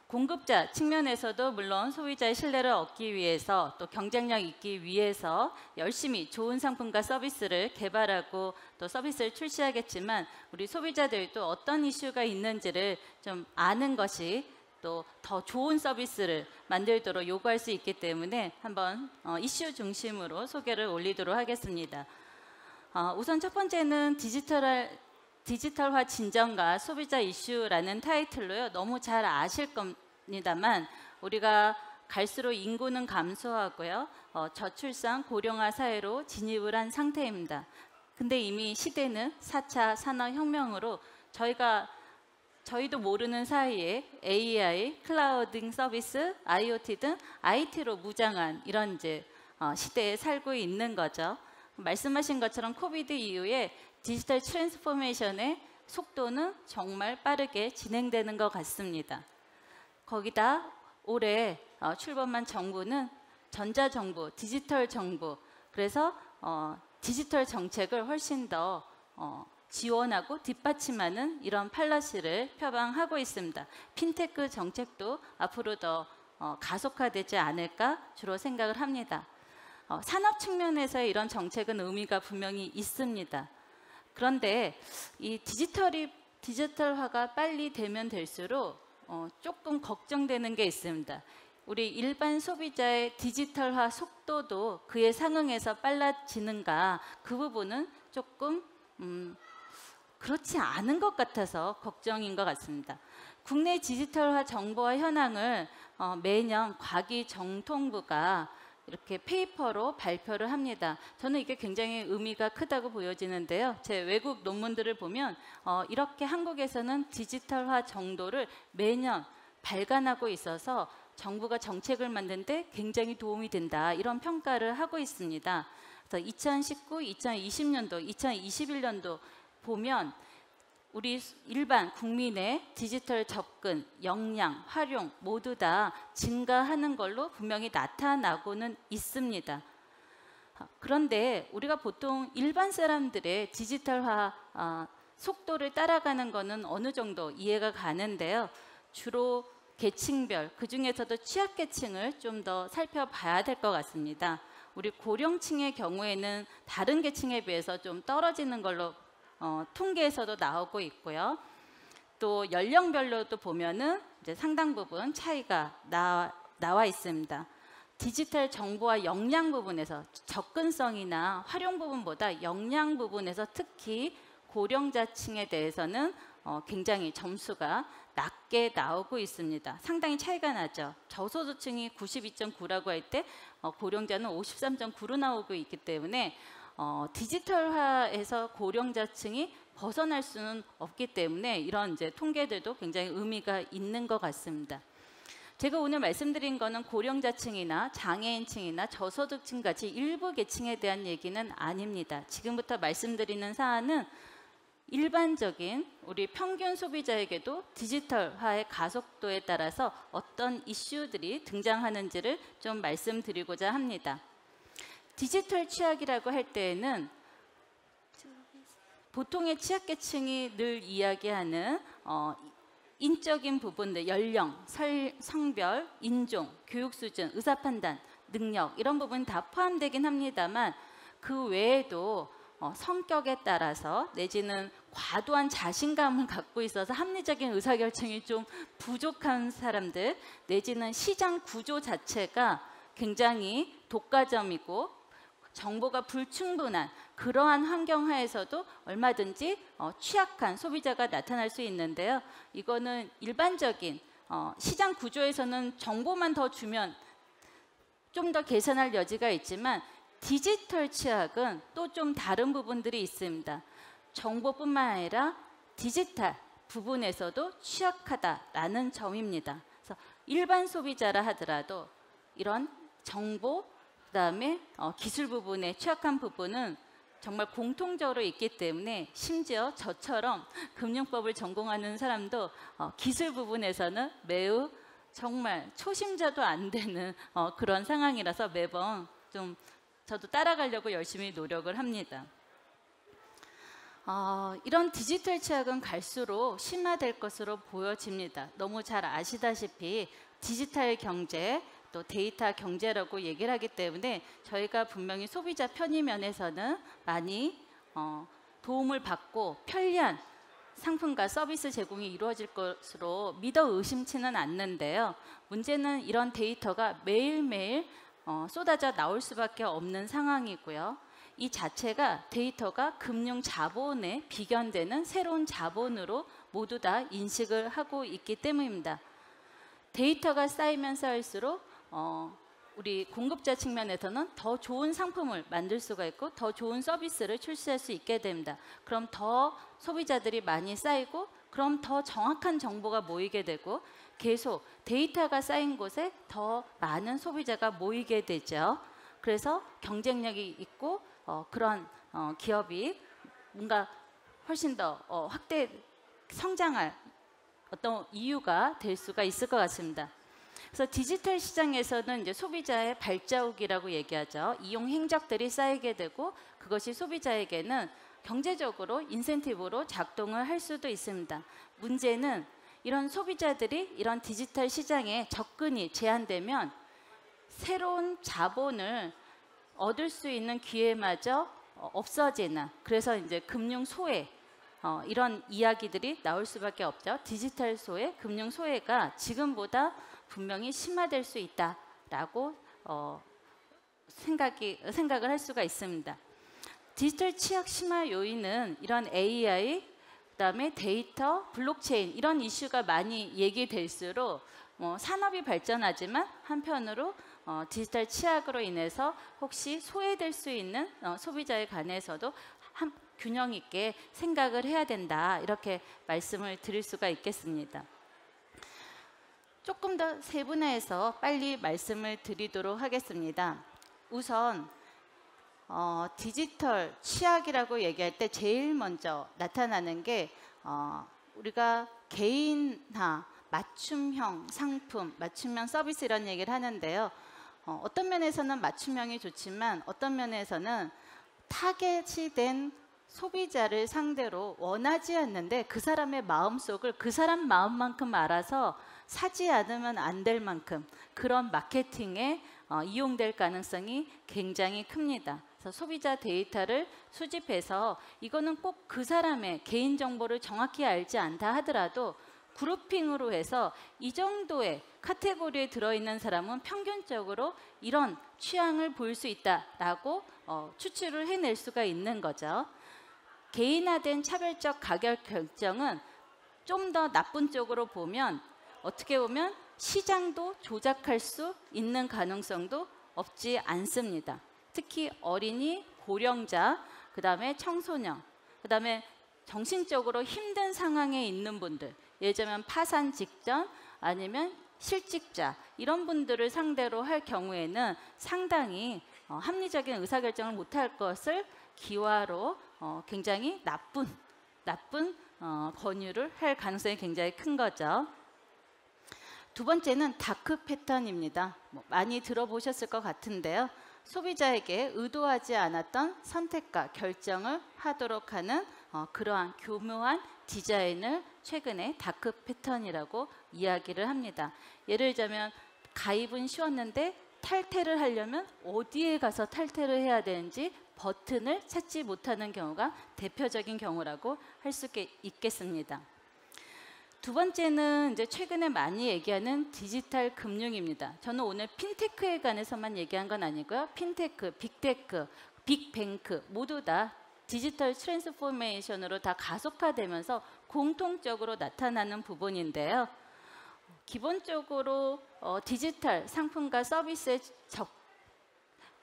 공급자 측면에서도 물론 소비자의 신뢰를 얻기 위해서 또 경쟁력 있기 위해서 열심히 좋은 상품과 서비스를 개발하고 또 서비스를 출시하겠지만 우리 소비자들도 어떤 이슈가 있는지를 좀 아는 것이 또 더 좋은 서비스를 만들도록 요구할 수 있기 때문에 한번 이슈 중심으로 소개를 올리도록 하겠습니다. 우선 첫 번째는 디지털화 진정과 소비자 이슈라는 타이틀로요. 너무 잘 아실 겁니다만 우리가 갈수록 인구는 감소하고요. 저출산 고령화 사회로 진입을 한 상태입니다. 근데 이미 시대는 4차 산업혁명으로 저희도 모르는 사이에 AI, 클라우딩 서비스, IoT 등 IT로 무장한 이런 이제 시대에 살고 있는 거죠. 말씀하신 것처럼 코비드 이후에 디지털 트랜스포메이션의 속도는 정말 빠르게 진행되는 것 같습니다. 거기다 올해 출범한 정부는 전자정부, 디지털 정부, 그래서 디지털 정책을 훨씬 더 지원하고 뒷받침하는 이런 팔러시를 표방하고 있습니다. 핀테크 정책도 앞으로 더 가속화되지 않을까 주로 생각을 합니다. 산업 측면에서의 이런 정책은 의미가 분명히 있습니다. 그런데 이 디지털화가 빨리 되면 될수록 조금 걱정되는 게 있습니다. 우리 일반 소비자의 디지털화 속도도 그에 상응해서 빨라지는가 그 부분은 조금 그렇지 않은 것 같아서 걱정인 것 같습니다. 국내 디지털화 정보화 현황을 매년 과기정통부가 이렇게 페이퍼로 발표를 합니다. 저는 이게 굉장히 의미가 크다고 보여지는데요. 제 외국 논문들을 보면 이렇게 한국에서는 디지털화 정도를 매년 발간하고 있어서 정부가 정책을 만드는데 굉장히 도움이 된다 이런 평가를 하고 있습니다. 그래서 2019, 2020년도, 2021년도 보면 우리 일반 국민의 디지털 접근, 역량, 활용 모두 다 증가하는 걸로 분명히 나타나고는 있습니다. 그런데 우리가 보통 일반 사람들의 디지털화 속도를 따라가는 것은 어느 정도 이해가 가는데요. 주로 계층별, 그중에서도 취약계층을 좀 더 살펴봐야 될 것 같습니다. 우리 고령층의 경우에는 다른 계층에 비해서 좀 떨어지는 걸로 통계에서도 나오고 있고요. 또 연령별로도 보면은 이제 상당 부분 차이가 나와 있습니다. 디지털 정보와 역량 부분에서 접근성이나 활용 부분보다 역량 부분에서 특히 고령자층에 대해서는 굉장히 점수가 낮게 나오고 있습니다. 상당히 차이가 나죠. 저소득층이 92.9라고 할 때 고령자는 53.9로 나오고 있기 때문에 디지털화에서 고령자층이 벗어날 수는 없기 때문에 이런 이제 통계들도 굉장히 의미가 있는 것 같습니다. 제가 오늘 말씀드린 거는 고령자층이나 장애인층이나 저소득층 같이 일부 계층에 대한 얘기는 아닙니다. 지금부터 말씀드리는 사안은 일반적인 우리 평균 소비자에게도 디지털화의 가속도에 따라서 어떤 이슈들이 등장하는지를 좀 말씀드리고자 합니다. 디지털 취약이라고 할 때에는 보통의 취약계층이 늘 이야기하는 인적인 부분들, 연령, 성별, 인종, 교육 수준, 의사판단, 능력 이런 부분이 다 포함되긴 합니다만 그 외에도 성격에 따라서 내지는 과도한 자신감을 갖고 있어서 합리적인 의사결정이 좀 부족한 사람들 내지는 시장 구조 자체가 굉장히 독과점이고 정보가 불충분한 그러한 환경 하에서도 얼마든지 취약한 소비자가 나타날 수 있는데요. 이거는 일반적인 시장 구조에서는 정보만 더 주면 좀 더 개선할 여지가 있지만 디지털 취약은 또 좀 다른 부분들이 있습니다. 정보뿐만 아니라 디지털 부분에서도 취약하다라는 점입니다. 그래서 일반 소비자라 하더라도 이런 정보 그다음에 기술 부분에 취약한 부분은 정말 공통적으로 있기 때문에 심지어 저처럼 금융법을 전공하는 사람도 기술 부분에서는 매우 정말 초심자도 안 되는 그런 상황이라서 매번 좀 저도 따라가려고 열심히 노력을 합니다. 이런 디지털 취약은 갈수록 심화될 것으로 보여집니다. 너무 잘 아시다시피 디지털 경제 또 데이터 경제라고 얘기를 하기 때문에 저희가 분명히 소비자 편의 면에서는 많이 도움을 받고 편리한 상품과 서비스 제공이 이루어질 것으로 믿어 의심치는 않는데요. 문제는 이런 데이터가 매일매일 쏟아져 나올 수밖에 없는 상황이고요. 이 자체가 데이터가 금융 자본에 비견되는 새로운 자본으로 모두 다 인식을 하고 있기 때문입니다. 데이터가 쌓이면 쌓일수록 우리 공급자 측면에서는 더 좋은 상품을 만들 수가 있고 더 좋은 서비스를 출시할 수 있게 됩니다. 그럼 더 소비자들이 많이 쌓이고 그럼 더 정확한 정보가 모이게 되고 계속 데이터가 쌓인 곳에 더 많은 소비자가 모이게 되죠. 그래서 경쟁력이 있고 그런 기업이 뭔가 훨씬 더 확대 성장할 어떤 이유가 될 수가 있을 것 같습니다. 그래서 디지털 시장에서는 이제 소비자의 발자국이라고 얘기하죠. 이용 행적들이 쌓이게 되고 그것이 소비자에게는 경제적으로 인센티브로 작동을 할 수도 있습니다. 문제는 이런 소비자들이 이런 디지털 시장에 접근이 제한되면 새로운 자본을 얻을 수 있는 기회마저 없어지는 그래서 이제 금융 소외 이런 이야기들이 나올 수밖에 없죠. 디지털 소외, 금융 소외가 지금보다 분명히 심화될 수 있다라고 생각을 할 수가 있습니다. 디지털 취약 심화 요인은 이런 AI, 그다음에 데이터, 블록체인 이런 이슈가 많이 얘기될수록 산업이 발전하지만 한편으로 디지털 취약으로 인해서 혹시 소외될 수 있는 소비자에 관해서도 균형 있게 생각을 해야 된다 이렇게 말씀을 드릴 수가 있겠습니다. 조금 더 세분화해서 빨리 말씀을 드리도록 하겠습니다. 우선 디지털 취약이라고 얘기할 때 제일 먼저 나타나는 게 우리가 개인화, 맞춤형 상품, 맞춤형 서비스 이런 얘기를 하는데요. 어떤 면에서는 맞춤형이 좋지만 어떤 면에서는 타겟이 된 소비자를 상대로 원하지 않는데 그 사람의 마음속을 그 사람 마음만큼 알아서 사지 않으면 안 될 만큼 그런 마케팅에 이용될 가능성이 굉장히 큽니다. 그래서 소비자 데이터를 수집해서 이거는 꼭 그 사람의 개인정보를 정확히 알지 않다 하더라도 그룹핑으로 해서 이 정도의 카테고리에 들어있는 사람은 평균적으로 이런 취향을 보일 수 있다라고 추출을 해낼 수가 있는 거죠. 개인화된 차별적 가격 결정은 좀 더 나쁜 쪽으로 보면 어떻게 보면 시장도 조작할 수 있는 가능성도 없지 않습니다. 특히 어린이, 고령자, 그 다음에 청소년, 그 다음에 정신적으로 힘든 상황에 있는 분들, 예를 들면 파산 직전 아니면 실직자 이런 분들을 상대로 할 경우에는 상당히 합리적인 의사결정을 못할 것을 기화로 굉장히 나쁜 권유를 할 가능성이 굉장히 큰 거죠. 두 번째는 다크 패턴입니다. 많이 들어보셨을 것 같은데요. 소비자에게 의도하지 않았던 선택과 결정을 하도록 하는 그러한 교묘한 디자인을 최근에 다크 패턴이라고 이야기를 합니다. 예를 들자면 가입은 쉬웠는데 탈퇴를 하려면 어디에 가서 탈퇴를 해야 되는지 버튼을 찾지 못하는 경우가 대표적인 경우라고 할 수 있겠습니다. 두 번째는 이제 최근에 많이 얘기하는 디지털 금융입니다. 저는 오늘 핀테크에 관해서만 얘기한 건 아니고요. 핀테크, 빅테크, 빅뱅크 모두 다 디지털 트랜스포메이션으로 다 가속화되면서 공통적으로 나타나는 부분인데요. 기본적으로 디지털 상품과 서비스의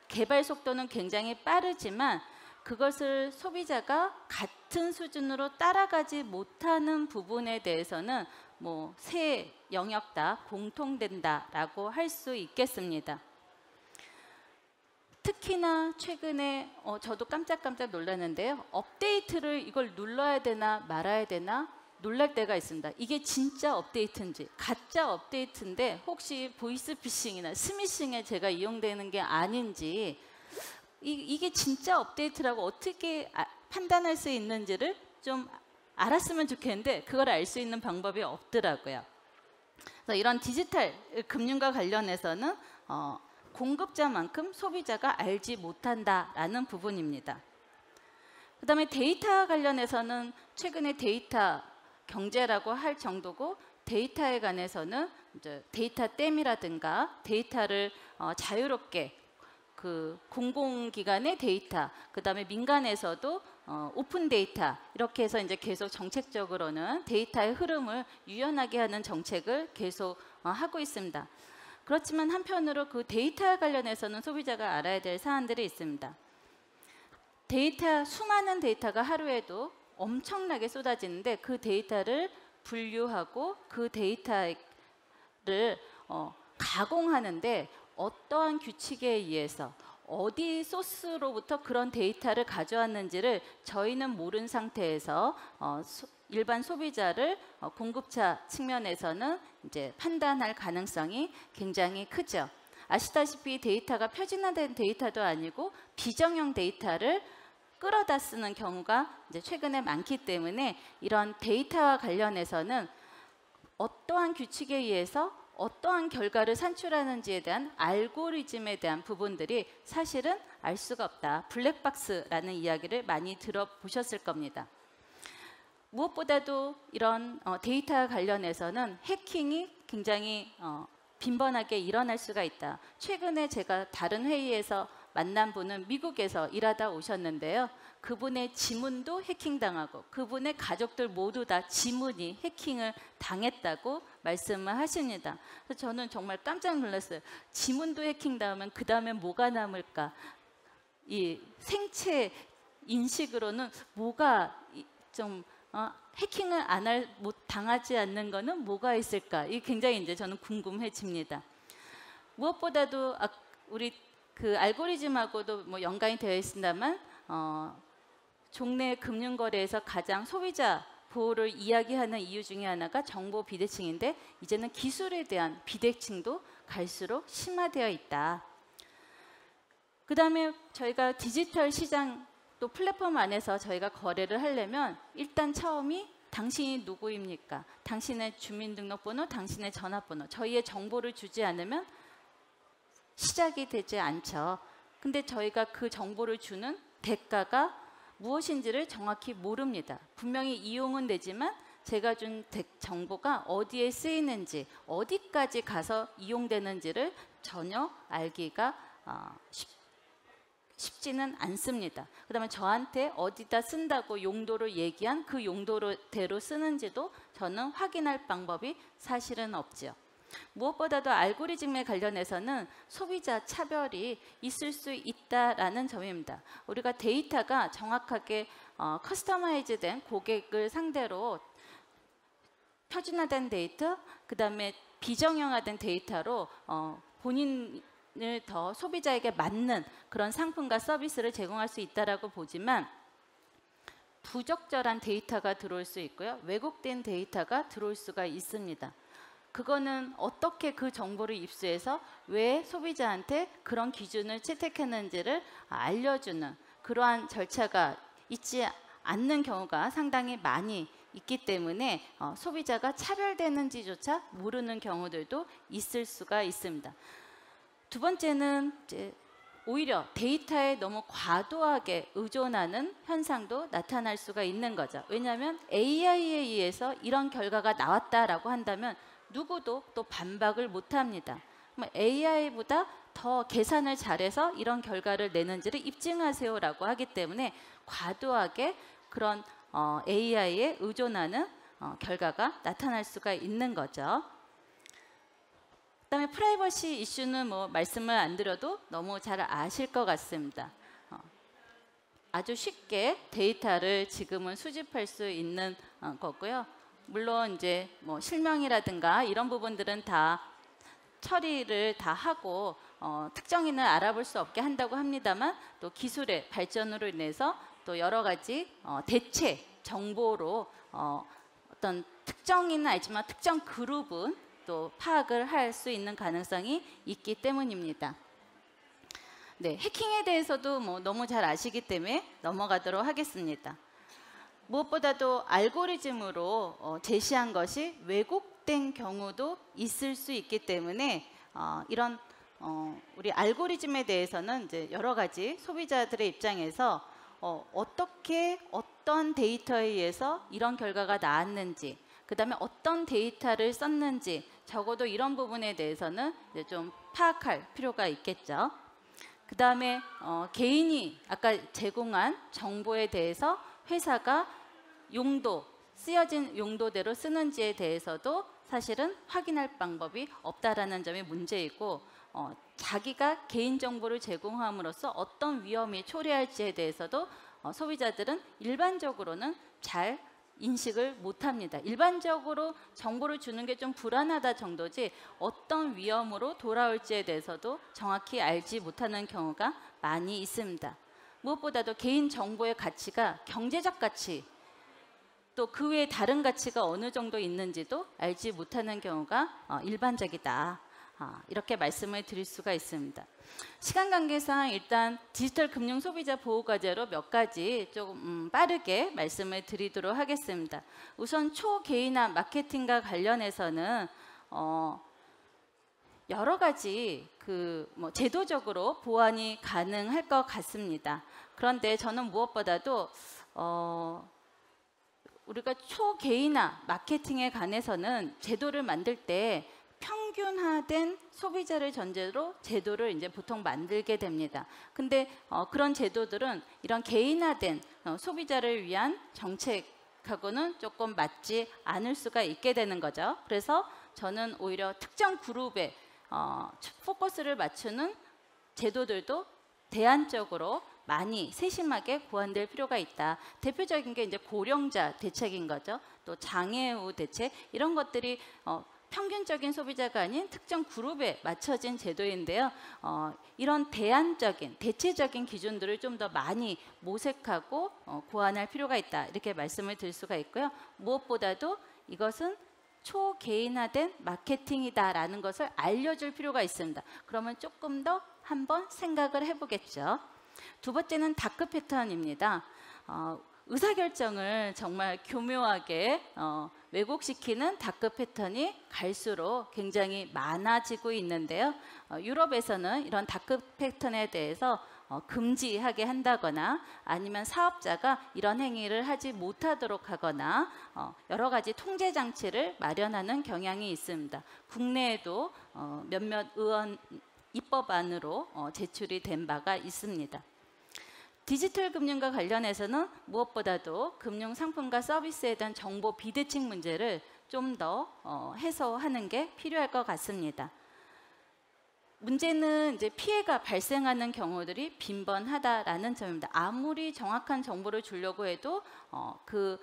개발 속도는 굉장히 빠르지만 그것을 소비자가 같은 수준으로 따라가지 못하는 부분에 대해서는 세 영역 다 공통된다라고 할 수 있겠습니다. 특히나 최근에 저도 깜짝깜짝 놀랐는데요. 업데이트를 이걸 눌러야 되나 말아야 되나 놀랄 때가 있습니다. 이게 진짜 업데이트인지 가짜 업데이트인데 혹시 보이스피싱이나 스미싱에 제가 이용되는 게 아닌지 이게 진짜 업데이트라고 어떻게 판단할 수 있는지를 좀 알았으면 좋겠는데 그걸 알 수 있는 방법이 없더라고요. 그래서 이런 디지털 금융과 관련해서는 공급자만큼 소비자가 알지 못한다라는 부분입니다. 그 다음에 데이터 관련해서는 최근에 데이터 경제라고 할 정도고 데이터에 관해서는 이제 데이터 댐이라든가 데이터를 자유롭게 그 공공기관의 데이터, 그 다음에 민간에서도 오픈 데이터 이렇게 해서 이제 계속 정책적으로는 데이터의 흐름을 유연하게 하는 정책을 계속 하고 있습니다. 그렇지만 한편으로 그 데이터 관련해서는 소비자가 알아야 될 사안들이 있습니다. 수많은 데이터가 하루에도 엄청나게 쏟아지는데 그 데이터를 분류하고 그 데이터를 가공하는데 어떠한 규칙에 의해서 어디 소스로부터 그런 데이터를 가져왔는지를 저희는 모르는 상태에서 일반 소비자를 공급자 측면에서는 이제 판단할 가능성이 굉장히 크죠. 아시다시피 데이터가 표준화된 데이터도 아니고 비정형 데이터를 끌어다 쓰는 경우가 이제 최근에 많기 때문에 이런 데이터와 관련해서는 어떠한 규칙에 의해서 어떠한 결과를 산출하는지에 대한 알고리즘에 대한 부분들이 사실은 알 수가 없다. 블랙박스라는 이야기를 많이 들어보셨을 겁니다. 무엇보다도 이런 데이터와 관련해서는 해킹이 굉장히 빈번하게 일어날 수가 있다. 최근에 제가 다른 회의에서 만난 분은 미국에서 일하다 오셨는데요. 그분의 지문도 해킹당하고 그분의 가족들 모두 다 지문이 해킹을 당했다고 말씀을 하십니다. 그래서 저는 정말 깜짝 놀랐어요. 지문도 해킹당하면 그 다음에 뭐가 남을까? 이 생체 인식으로는 뭐가 좀 해킹을 당하지 않는 거는 뭐가 있을까? 이게 굉장히 이제 저는 궁금해집니다. 무엇보다도 우리 그 알고리즘하고도 뭐 연관이 되어 있습니다만 종래 금융거래에서 가장 소비자 보호를 이야기하는 이유 중에 하나가 정보 비대칭인데 이제는 기술에 대한 비대칭도 갈수록 심화되어 있다. 그 다음에 저희가 디지털 시장 또 플랫폼 안에서 저희가 거래를 하려면 일단 처음이 당신이 누구입니까? 당신의 주민등록번호, 당신의 전화번호, 저희의 정보를 주지 않으면 시작이 되지 않죠. 근데 저희가 그 정보를 주는 대가가 무엇인지를 정확히 모릅니다. 분명히 이용은 되지만 제가 준 정보가 어디에 쓰이는지, 어디까지 가서 이용되는지를 전혀 알기가 쉽지는 않습니다. 그 다음에 저한테 어디다 쓴다고 용도를 얘기한 그 용도대로 쓰는지도 저는 확인할 방법이 사실은 없죠. 무엇보다도 알고리즘에 관련해서는 소비자 차별이 있을 수 있다라는 점입니다. 우리가 데이터가 정확하게 커스터마이즈된 고객을 상대로 표준화된 데이터, 그 다음에 비정형화된 데이터로 본인을 더 소비자에게 맞는 그런 상품과 서비스를 제공할 수 있다라고 보지만 부적절한 데이터가 들어올 수 있고요. 왜곡된 데이터가 들어올 수가 있습니다. 그거는 어떻게 그 정보를 입수해서 왜 소비자한테 그런 기준을 채택했는지를 알려주는 그러한 절차가 있지 않는 경우가 상당히 많이 있기 때문에 소비자가 차별되는지조차 모르는 경우들도 있을 수가 있습니다. 두 번째는 이제 오히려 데이터에 너무 과도하게 의존하는 현상도 나타날 수가 있는 거죠. 왜냐하면 AI에 의해서 이런 결과가 나왔다라고 한다면 누구도 또 반박을 못합니다. AI보다 더 계산을 잘해서 이런 결과를 내는지를 입증하세요라고 하기 때문에 과도하게 그런 AI에 의존하는 결과가 나타날 수가 있는 거죠. 그다음에 프라이버시 이슈는 뭐 말씀을 안 드려도 너무 잘 아실 것 같습니다. 아주 쉽게 데이터를 지금은 수집할 수 있는 거고요. 물론 이제 뭐 실명이라든가 이런 부분들은 다 처리를 다 하고 특정인을 알아볼 수 없게 한다고 합니다만 또 기술의 발전으로 인해서 또 여러 가지 대체 정보로 어떤 특정인은 알지만 특정 그룹은 또 파악을 할 수 있는 가능성이 있기 때문입니다. 네, 해킹에 대해서도 뭐 너무 잘 아시기 때문에 넘어가도록 하겠습니다. 무엇보다도 알고리즘으로 제시한 것이 왜곡된 경우도 있을 수 있기 때문에 이런 우리 알고리즘에 대해서는 이제 여러 가지 소비자들의 입장에서 어떻게 어떤 데이터에 의해서 이런 결과가 나왔는지, 그 다음에 어떤 데이터를 썼는지 적어도 이런 부분에 대해서는 이제 좀 파악할 필요가 있겠죠. 그 다음에 개인이 아까 제공한 정보에 대해서 회사가 쓰여진 용도대로 쓰는지에 대해서도 사실은 확인할 방법이 없다라는 점이 문제이고 자기가 개인정보를 제공함으로써 어떤 위험이 초래할지에 대해서도 소비자들은 일반적으로는 잘 인식을 못합니다. 일반적으로 정보를 주는 게 좀 불안하다 정도지 어떤 위험으로 돌아올지에 대해서도 정확히 알지 못하는 경우가 많이 있습니다. 무엇보다도 개인정보의 가치가 경제적 가치, 또 그 외에 다른 가치가 어느 정도 있는지도 알지 못하는 경우가 일반적이다. 이렇게 말씀을 드릴 수가 있습니다. 시간 관계상 일단 디지털 금융 소비자 보호 과제로 몇 가지 조금 빠르게 말씀을 드리도록 하겠습니다. 우선 초개인화 마케팅과 관련해서는 여러 가지 뭐 제도적으로 보완이 가능할 것 같습니다. 그런데 저는 무엇보다도 우리가 초개인화 마케팅에 관해서는 제도를 만들 때 평균화된 소비자를 전제로 제도를 이제 보통 만들게 됩니다. 근데 그런 제도들은 이런 개인화된 소비자를 위한 정책하고는 조금 맞지 않을 수가 있게 되는 거죠. 그래서 저는 오히려 특정 그룹에 포커스를 맞추는 제도들도 대안적으로 많이 세심하게 고안될 필요가 있다. 대표적인 게 이제 고령자 대책인 거죠. 또 장애우 대책 이런 것들이 평균적인 소비자가 아닌 특정 그룹에 맞춰진 제도인데요. 이런 대안적인, 대체적인 기준들을 좀 더 많이 모색하고 고안할 필요가 있다. 이렇게 말씀을 드릴 수가 있고요. 무엇보다도 이것은 초개인화된 마케팅이다라는 것을 알려줄 필요가 있습니다. 그러면 조금 더 한번 생각을 해보겠죠. 두 번째는 다크 패턴입니다. 의사결정을 정말 교묘하게 왜곡시키는 다크 패턴이 갈수록 굉장히 많아지고 있는데요. 유럽에서는 이런 다크 패턴에 대해서 금지하게 한다거나 아니면 사업자가 이런 행위를 하지 못하도록 하거나 여러 가지 통제 장치를 마련하는 경향이 있습니다. 국내에도 몇몇 의원 입법안으로 제출이 된 바가 있습니다. 디지털 금융과 관련해서는 무엇보다도 금융 상품과 서비스에 대한 정보 비대칭 문제를 좀 더 해소하는 게 필요할 것 같습니다. 문제는 이제 피해가 발생하는 경우들이 빈번하다라는 점입니다. 아무리 정확한 정보를 주려고 해도 그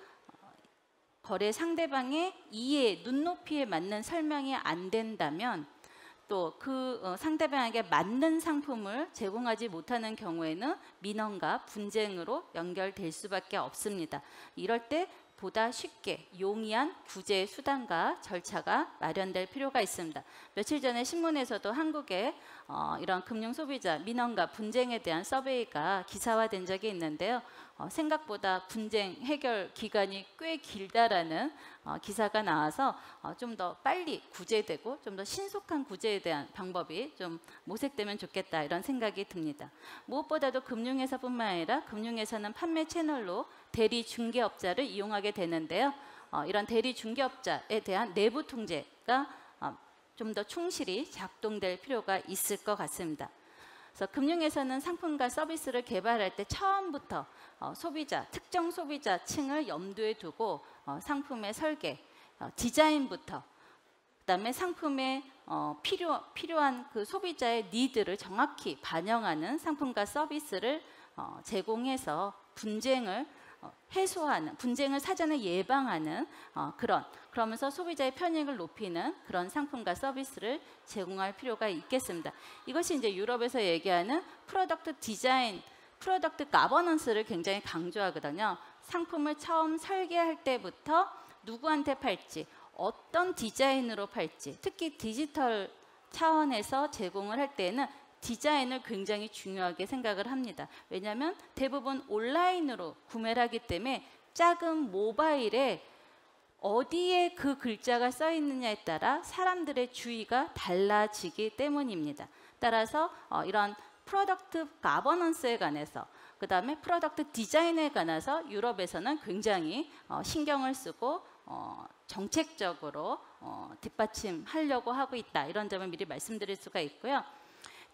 거래 상대방의 이해, 눈높이에 맞는 설명이 안 된다면 또 그 상대방에게 맞는 상품을 제공하지 못하는 경우에는 민원과 분쟁으로 연결될 수밖에 없습니다. 이럴 때 보다 쉽게 용이한 구제 수단과 절차가 마련될 필요가 있습니다. 며칠 전에 신문에서도 한국의 이런 금융 소비자 민원과 분쟁에 대한 서베이가 기사화된 적이 있는데요. 생각보다 분쟁 해결 기간이 꽤 길다라는 기사가 나와서 좀 더 빨리 구제되고 좀 더 신속한 구제에 대한 방법이 좀 모색되면 좋겠다 이런 생각이 듭니다. 무엇보다도 금융회사뿐만 아니라 금융회사는 판매 채널로 대리 중개업자를 이용하게 되는데요. 이런 대리 중개업자에 대한 내부 통제가 좀 더 충실히 작동될 필요가 있을 것 같습니다. 그래서 금융에서는 상품과 서비스를 개발할 때 처음부터 특정 소비자층을 염두에 두고 상품의 설계, 디자인부터 그다음에 상품에 필요한 그 소비자의 니드를 정확히 반영하는 상품과 서비스를 제공해서 분쟁을 해소하는, 분쟁을 사전에 예방하는 그러면서 소비자의 편익을 높이는 그런 상품과 서비스를 제공할 필요가 있겠습니다. 이것이 이제 유럽에서 얘기하는 프로덕트 디자인, 프로덕트 가버넌스를 굉장히 강조하거든요. 상품을 처음 설계할 때부터 누구한테 팔지, 어떤 디자인으로 팔지, 특히 디지털 차원에서 제공을 할 때는 디자인을 굉장히 중요하게 생각을 합니다. 왜냐하면 대부분 온라인으로 구매를 하기 때문에 작은 모바일에 어디에 그 글자가 써 있느냐에 따라 사람들의 주의가 달라지기 때문입니다. 따라서 이런 프로덕트 가버넌스에 관해서 그 다음에 프로덕트 디자인에 관해서 유럽에서는 굉장히 신경을 쓰고 정책적으로 뒷받침하려고 하고 있다. 이런 점을 미리 말씀드릴 수가 있고요.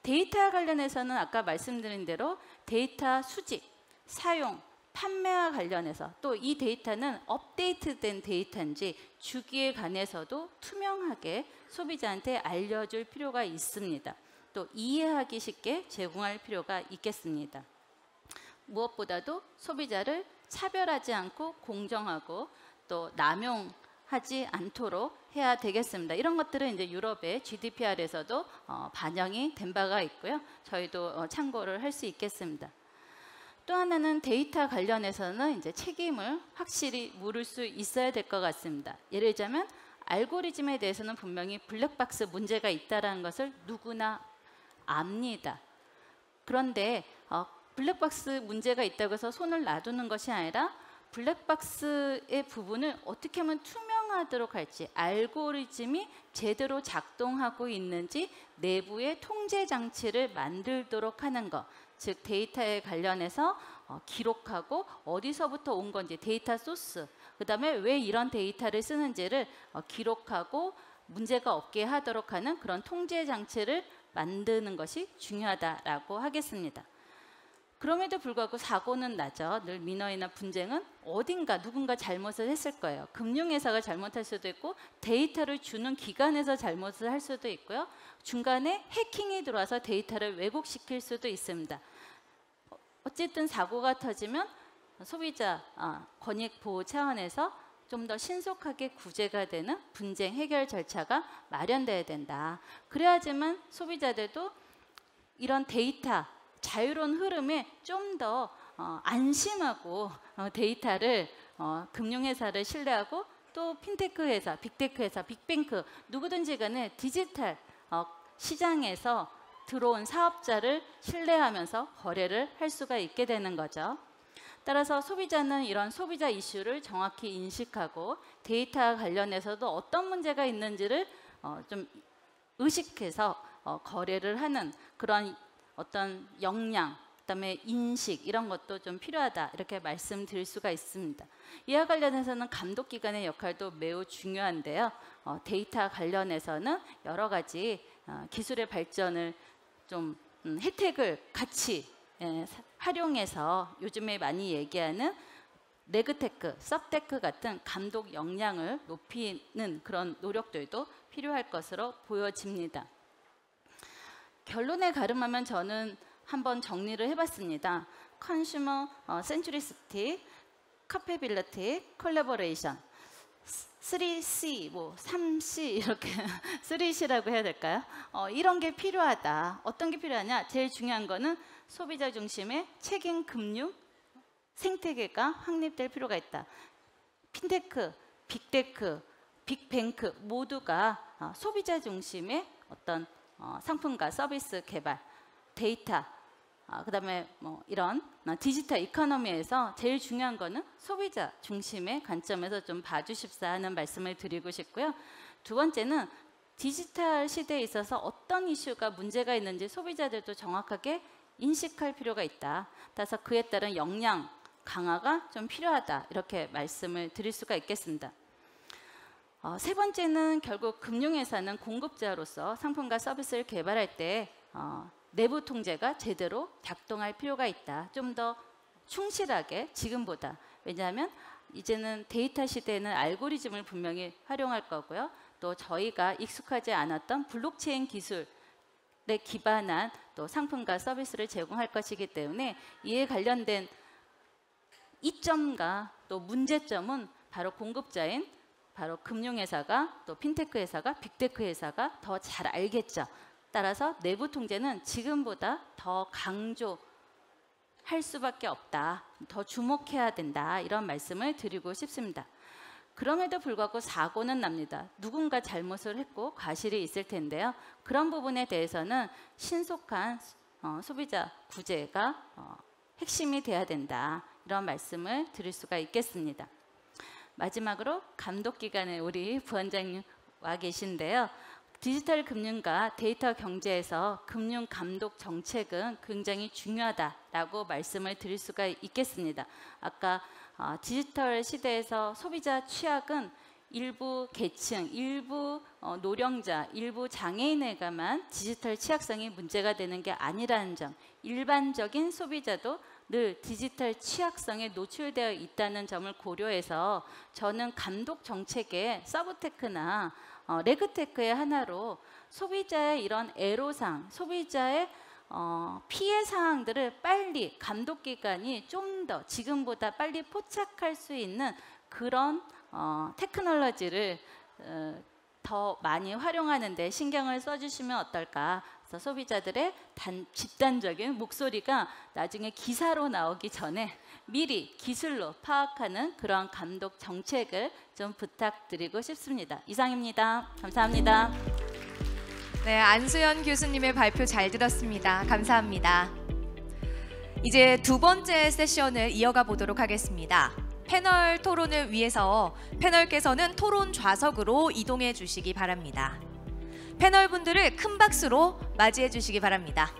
데이터와 관련해서는 아까 말씀드린 대로 데이터 수집, 사용, 판매와 관련해서 또 이 데이터는 업데이트된 데이터인지 주기에 관해서도 투명하게 소비자한테 알려줄 필요가 있습니다. 또 이해하기 쉽게 제공할 필요가 있겠습니다. 무엇보다도 소비자를 차별하지 않고 공정하고 또 남용하지 않도록 해야 되겠습니다. 이런 것들은 이제 유럽의 GDPR에서도 반영이 된 바가 있고요. 저희도 참고를 할 수 있겠습니다. 또 하나는 데이터 관련해서는 이제 책임을 확실히 물을 수 있어야 될 것 같습니다. 예를 들자면 알고리즘에 대해서는 분명히 블랙박스 문제가 있다는 것을 누구나 압니다. 그런데 블랙박스 문제가 있다고 해서 손을 놔두는 것이 아니라 블랙박스의 부분을 어떻게 하면 투명하도록 할지, 알고리즘이 제대로 작동하고 있는지 내부의 통제 장치를 만들도록 하는 것, 즉 데이터에 관련해서 기록하고 어디서부터 온 건지 데이터 소스, 그 다음에 왜 이런 데이터를 쓰는지를 기록하고 문제가 없게 하도록 하는 그런 통제 장치를 만드는 것이 중요하다라고 하겠습니다. 그럼에도 불구하고 사고는 나죠. 늘 민원이나 분쟁은 어딘가 누군가 잘못을 했을 거예요. 금융회사가 잘못할 수도 있고 데이터를 주는 기관에서 잘못을 할 수도 있고요. 중간에 해킹이 들어와서 데이터를 왜곡시킬 수도 있습니다. 어쨌든 사고가 터지면 소비자 권익 보호 차원에서 좀 더 신속하게 구제가 되는 분쟁 해결 절차가 마련돼야 된다. 그래야지만 소비자들도 이런 데이터 자유로운 흐름에 좀 더 안심하고 데이터를 금융회사를 신뢰하고 또 핀테크 회사, 빅테크 회사, 빅뱅크 누구든지 간에 디지털 시장에서 들어온 사업자를 신뢰하면서 거래를 할 수가 있게 되는 거죠. 따라서 소비자는 이런 소비자 이슈를 정확히 인식하고 데이터 관련해서도 어떤 문제가 있는지를 좀 의식해서 거래를 하는 그런 어떤 역량, 그다음에 인식 이런 것도 좀 필요하다 이렇게 말씀드릴 수가 있습니다. 이와 관련해서는 감독기관의 역할도 매우 중요한데요. 데이터 관련해서는 여러 가지 기술의 발전을 좀 혜택을 같이 활용해서 요즘에 많이 얘기하는 레그테크, 서브테크 같은 감독 역량을 높이는 그런 노력들도 필요할 것으로 보여집니다. 결론에 가름하면 저는 한번 정리를 해봤습니다. 컨슈머 센츄리시티, 카페빌리티, 콜라보레이션 3C, 3C 이렇게 3C라고 해야 될까요? 이런 게 필요하다. 어떤 게 필요하냐? 제일 중요한 거는 소비자 중심의 책임 금융 생태계가 확립될 필요가 있다. 핀테크, 빅테크, 빅뱅크 모두가 소비자 중심의 어떤 상품과 서비스 개발, 데이터, 그다음에 이런 디지털 이코노미에서 제일 중요한 거는 소비자 중심의 관점에서 좀 봐주십사 하는 말씀을 드리고 싶고요. 두 번째는 디지털 시대에 있어서 어떤 이슈가 문제가 있는지 소비자들도 정확하게 인식할 필요가 있다. 따라서 그에 따른 역량 강화가 좀 필요하다. 이렇게 말씀을 드릴 수가 있겠습니다. 세 번째는 결국 금융회사는 공급자로서 상품과 서비스를 개발할 때 내부 통제가 제대로 작동할 필요가 있다. 좀 더 충실하게 지금보다. 왜냐하면 이제는 데이터 시대에는 알고리즘을 분명히 활용할 거고요. 또 저희가 익숙하지 않았던 블록체인 기술에 기반한 또 상품과 서비스를 제공할 것이기 때문에 이에 관련된 이점과 또 문제점은 바로 공급자인 바로 금융회사가 또 핀테크 회사가 빅테크 회사가 더 잘 알겠죠. 따라서 내부 통제는 지금보다 더 강조할 수밖에 없다. 더 주목해야 된다. 이런 말씀을 드리고 싶습니다. 그럼에도 불구하고 사고는 납니다. 누군가 잘못을 했고 과실이 있을 텐데요. 그런 부분에 대해서는 신속한 소비자 구제가 핵심이 돼야 된다. 이런 말씀을 드릴 수가 있겠습니다. 마지막으로 감독기관에 우리 부원장님 와 계신데요. 디지털 금융과 데이터 경제에서 금융 감독 정책은 굉장히 중요하다라고 말씀을 드릴 수가 있겠습니다. 아까 디지털 시대에서 소비자 취약은 일부 계층, 일부 노령자, 일부 장애인에게만 디지털 취약성이 문제가 되는 게 아니라는 점, 일반적인 소비자도 늘 디지털 취약성에 노출되어 있다는 점을 고려해서 저는 감독 정책의 서브테크나 레그테크의 하나로 소비자의 이런 애로사항, 소비자의 피해 사항들을 빨리 감독기관이 좀 더 지금보다 빨리 포착할 수 있는 그런 테크놀로지를 더 많이 활용하는 데 신경을 써주시면 어떨까. 그래서 소비자들의 집단적인 목소리가 나중에 기사로 나오기 전에 미리 기술로 파악하는 그런 감독 정책을 좀 부탁드리고 싶습니다. 이상입니다. 감사합니다. 네, 안수연 교수님의 발표 잘 들었습니다. 감사합니다. 이제 두 번째 세션을 이어가 보도록 하겠습니다. 패널 토론을 위해서 패널께서는 토론 좌석으로 이동해 주시기 바랍니다. 패널 분들을 큰 박수로 맞이해 주시기 바랍니다.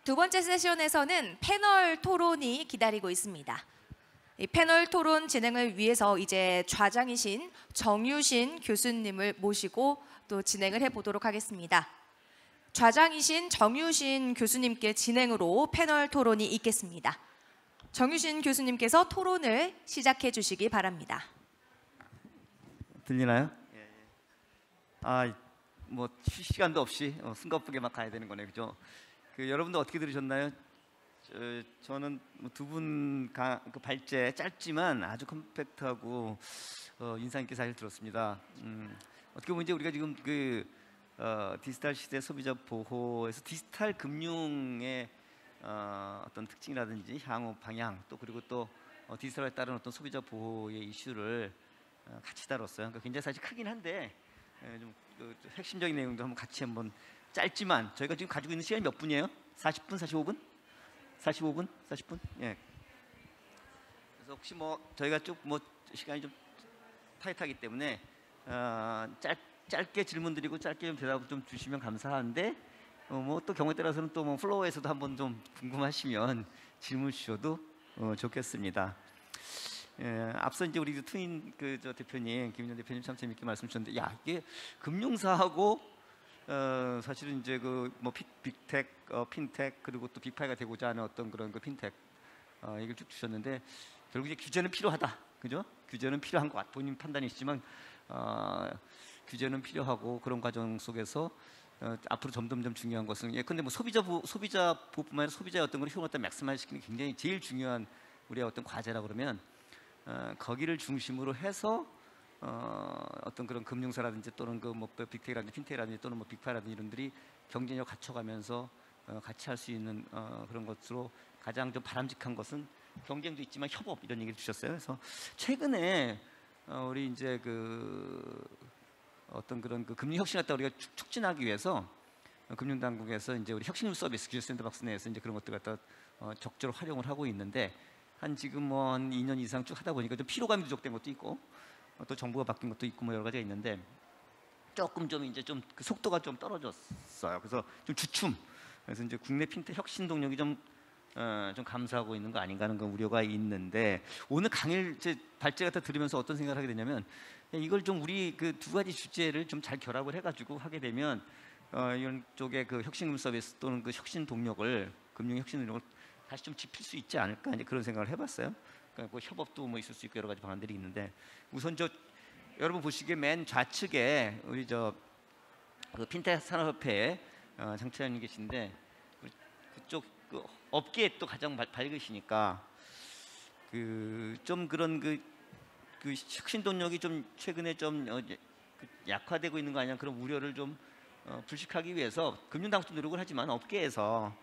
두 번째 세션에서는 패널 토론이 기다리고 있습니다. 이 패널 토론 진행을 위해서 이제 좌장이신 정유신 교수님을 모시고 또 진행을 해보도록 하겠습니다. 좌장이신 정유신 교수님께 진행으로 패널 토론이 있겠습니다. 정유신 교수님께서 토론을 시작해 주시기 바랍니다. 들리나요? 예. 뭐 시간도 없이 숨가쁘게 막 가야 되는 거네요, 그죠? 여러분들 어떻게 들으셨나요? 저는 두 분 그 발제 짧지만 아주 컴팩트하고 인상 깊게 잘 들었습니다. 어떻게 보면 이제 우리가 지금 디지털 시대 소비자 보호에서 디지털 금융의 어떤 특징이라든지 향후 방향 또 그리고 또 디지털에 따른 어떤 소비자 보호의 이슈를 같이 다뤘어요. 그러니까 굉장히 사실 크긴 한데 좀 핵심적인 내용도 한번 짧지만 저희가 지금 가지고 있는 시간이 몇 분이에요? 40분, 45분? 45분? 40분? 예. 그래서 혹시 저희가 쭉 시간이 좀 타이트하기 때문에 짧게 질문 드리고 짧게 좀 대답 좀 주시면 감사한데 또 경우에 따라서는 또 플로어에서도 한번 좀 궁금하시면 질문 주셔도 좋겠습니다. 앞서 이제 우리 트윈 저 대표님 김인현 대표님 참 재밌게 말씀 주셨는데 이게 금융사하고 사실은 이제 빅텍, 핀텍 그리고 또 빅파이가 되고자 하는 어떤 그런 핀텍 얘기를 쭉 주셨는데 결국 이제 규제는 필요하다, 그죠? 규제는 필요한 것 같아. 본인 판단이시지만 규제는 필요하고 그런 과정 속에서 앞으로 점점 중요한 것은 근데 소비자 보호뿐만 아니라 소비자의 어떤 걸 효용을 맥시마이즈시키는 게 굉장히 제일 중요한 우리의 어떤 과제라 그러면 거기를 중심으로 해서 어떤 그런 금융사라든지 또는 빅테크라든지 핀테크라든지 또는 빅파이라든지 이런들이 경쟁력 갖춰가면서 같이 할 수 있는 그런 것으로 가장 좀 바람직한 것은 경쟁도 있지만 협업 이런 얘기를 주셨어요. 그래서 최근에 우리 이제 어떤 그런 금융 혁신을 갖다 우리가 촉진하기 위해서 금융당국에서 이제 우리 혁신금 서비스 규제 샌드박스 내에서 이제 그런 것들 갖다 적절히 활용을 하고 있는데 지금 한 2년 이상 쭉 하다 보니까 좀 피로감이 누적된 것도 있고 또 정부가 바뀐 것도 있고 여러 가지가 있는데 조금 좀 이제 좀 그 속도가 좀 떨어졌어요. 그래서 좀 주춤. 그래서 이제 국내 핀텍 혁신 동력이 좀 감소하고 있는 거 아닌가 하는 그 우려가 있는데 오늘 강의를 발제 갖다 들으면서 어떤 생각을 하게 되냐면 이걸 좀 우리 두 가지 주제를 좀 잘 결합을 해가지고 하게 되면 이런 쪽의 혁신금 서비스 또는 혁신 동력을 금융 혁신 동력을 다시 좀 짚을 수 있지 않을까 이제 그런 생각을 해봤어요. 그러니까 협업도 있을 수 있고 여러 가지 방안들이 있는데 우선 여러분 보시기에 맨 좌측에 우리 핀텍 산업협회 장차장님 계신데 그쪽 업계에 또 가장 밝으시니까 좀 그런 혁신 동력이 좀 최근에 좀 약화되고 있는 거 아니냐 그런 우려를 좀 불식하기 위해서 금융당국도 노력을 하지만 업계에서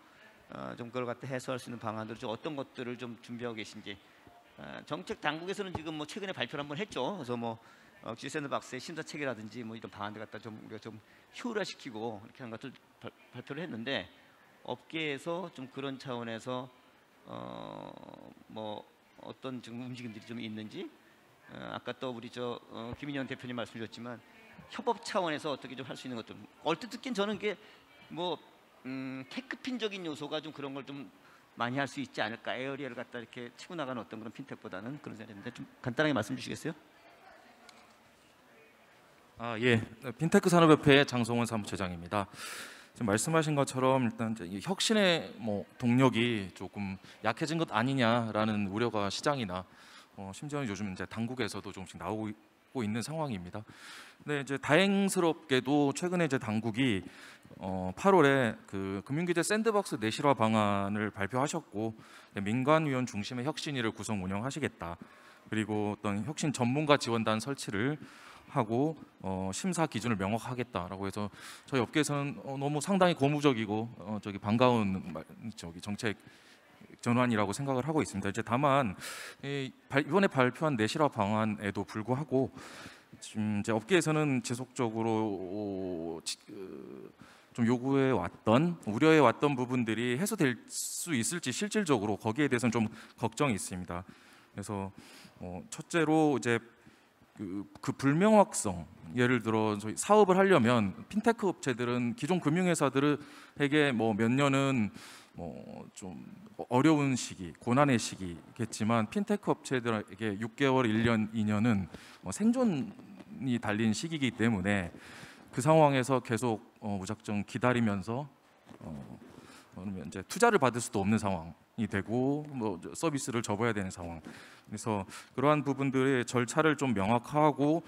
좀 그걸 갖다 해소할 수 있는 방안들을 좀 어떤 것들을 좀 준비하고 계신지 정책 당국에서는 지금 최근에 발표를 한번 했죠. 그래서 규제 샌드박스의 심사 체계라든지 이런 방안들 갖다 좀 우리가 좀 효율화시키고 이렇게 한 것들 발표를 했는데 업계에서 좀 그런 차원에서 어떤 지금 움직임들이 좀 있는지 아까 또 우리 김인현 대표님 말씀 주셨지만 협업 차원에서 어떻게 좀 할 수 있는 것들 얼핏 듣긴 저는 이게 테크핀적인 요소가 좀 그런 걸 좀 많이 할 수 있지 않을까 에어리어를 갖다 이렇게 치고 나가는 어떤 그런 핀텍보다는 그런 생각인데 좀 간단하게 말씀 주시겠어요? 예, 핀테크 산업협회 장성원 사무처장입니다. 지금 말씀하신 것처럼 일단 이 혁신의 동력이 조금 약해진 것 아니냐라는 우려가 시장이나 심지어는 요즘 이제 당국에서도 조금씩 나오고 있는 상황입니다. 근데 이제 다행스럽게도 최근에 이제 당국이 8월에 금융규제 샌드박스 내실화 방안을 발표하셨고 민관위원 중심의 혁신위를 구성 운영하시겠다. 그리고 어떤 혁신 전문가 지원단 설치를 하고 심사 기준을 명확하겠다라고 해서 저희 업계에서는 너무 상당히 고무적이고 반가운 정책 전환이라고 생각을 하고 있습니다. 이제 다만 이번에 발표한 내실화 방안에도 불구하고 지금 이제 업계에서는 지속적으로 좀 요구해 왔던 우려해 왔던 부분들이 해소될 수 있을지 실질적으로 거기에 대해서는 좀 걱정이 있습니다. 그래서 첫째로 이제 그 불명확성, 예를 들어 저희 사업을 하려면 핀테크 업체들은 기존 금융회사들에게 몇 년은 좀 어려운 시기, 고난의 시기겠지만 핀테크 업체들에게 6개월, 1년, 2년은 생존이 달린 시기이기 때문에 그 상황에서 계속 무작정 기다리면서 그러면 이제 투자를 받을 수도 없는 상황이 되고 뭐 서비스를 접어야 되는 상황. 그래서 그러한 부분들의 절차를 좀 명확하고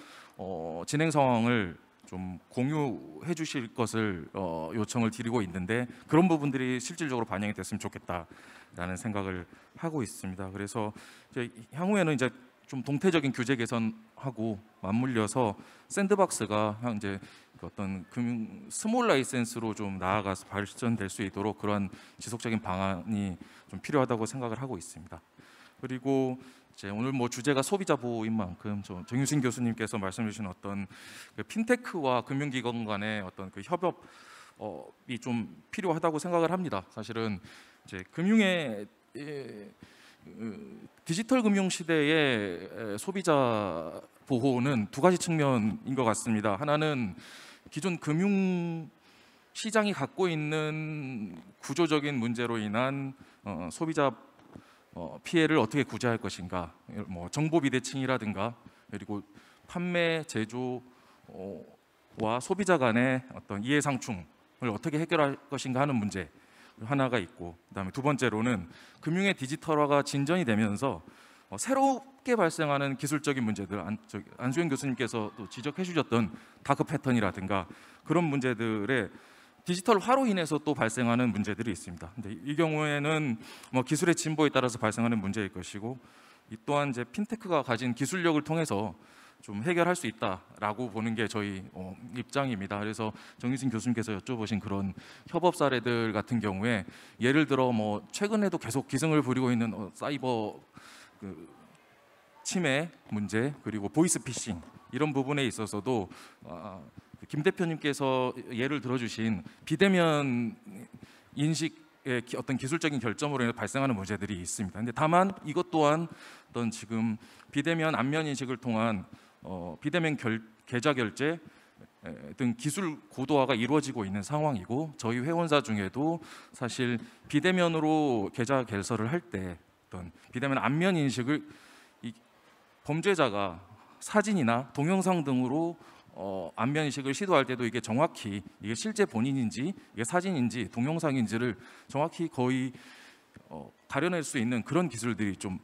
진행 상황을 좀 공유해 주실 것을 요청을 드리고 있는데 그런 부분들이 실질적으로 반영이 됐으면 좋겠다라는 생각을 하고 있습니다. 그래서 이제 향후에는 이제 좀 동태적인 규제 개선하고 맞물려서 샌드박스가 이제 그 어떤 스몰 라이센스로 좀 나아가서 발전될 수 있도록 그러한 지속적인 방안이 좀 필요하다고 생각을 하고 있습니다. 그리고 이제 오늘 뭐 주제가 소비자 보호인 만큼 정유신 교수님께서 말씀해 주신 어떤 그 핀테크와 금융기관 간의 어떤 그 협업이 좀 필요하다고 생각을 합니다. 사실은 이제 금융의 디지털 금융 시대의 소비자 보호는 두 가지 측면인 것 같습니다. 하나는 기존 금융 시장이 갖고 있는 구조적인 문제로 인한 소비자 피해를 어떻게 구제할 것인가, 뭐 정보 비대칭이라든가 그리고 판매, 제조와 소비자 간의 어떤 이해상충을 어떻게 해결할 것인가 하는 문제 하나가 있고, 그다음에 두 번째로는 금융의 디지털화가 진전이 되면서 새롭게 발생하는 기술적인 문제들, 안수영 교수님께서 또 지적해 주셨던 다크 패턴이라든가 그런 문제들의 디지털화로 인해서 또 발생하는 문제들이 있습니다. 근데 이 경우에는 뭐 기술의 진보에 따라서 발생하는 문제일 것이고, 이 또한 이제 핀테크가 가진 기술력을 통해서 좀 해결할 수 있다라고 보는 게 저희 입장입니다. 그래서 정유진 교수님께서 여쭤보신 그런 협업 사례들 같은 경우에 예를 들어 뭐 최근에도 계속 기승을 부리고 있는 사이버 침해 문제, 그리고 보이스피싱 이런 부분에 있어서도 김 대표님께서 예를 들어주신 비대면 인식의 어떤 기술적인 결점으로 인해 발생하는 문제들이 있습니다. 근데 다만 이것 또한 어떤 지금 비대면 안면 인식을 통한 비대면 계좌 결제 등 기술 고도화가 이루어지고 있는 상황이고, 저희 회원사 중에도 사실 비대면으로 계좌 개설을 할 때 어떤 비대면 안면 인식을 범죄자가 사진이나 동영상 등으로 안면 인식을 시도할 때도 이게 정확히 이게 실제 본인인지 이게 사진인지 동영상인지를 정확히 거의 가려낼 수 있는 그런 기술들이 좀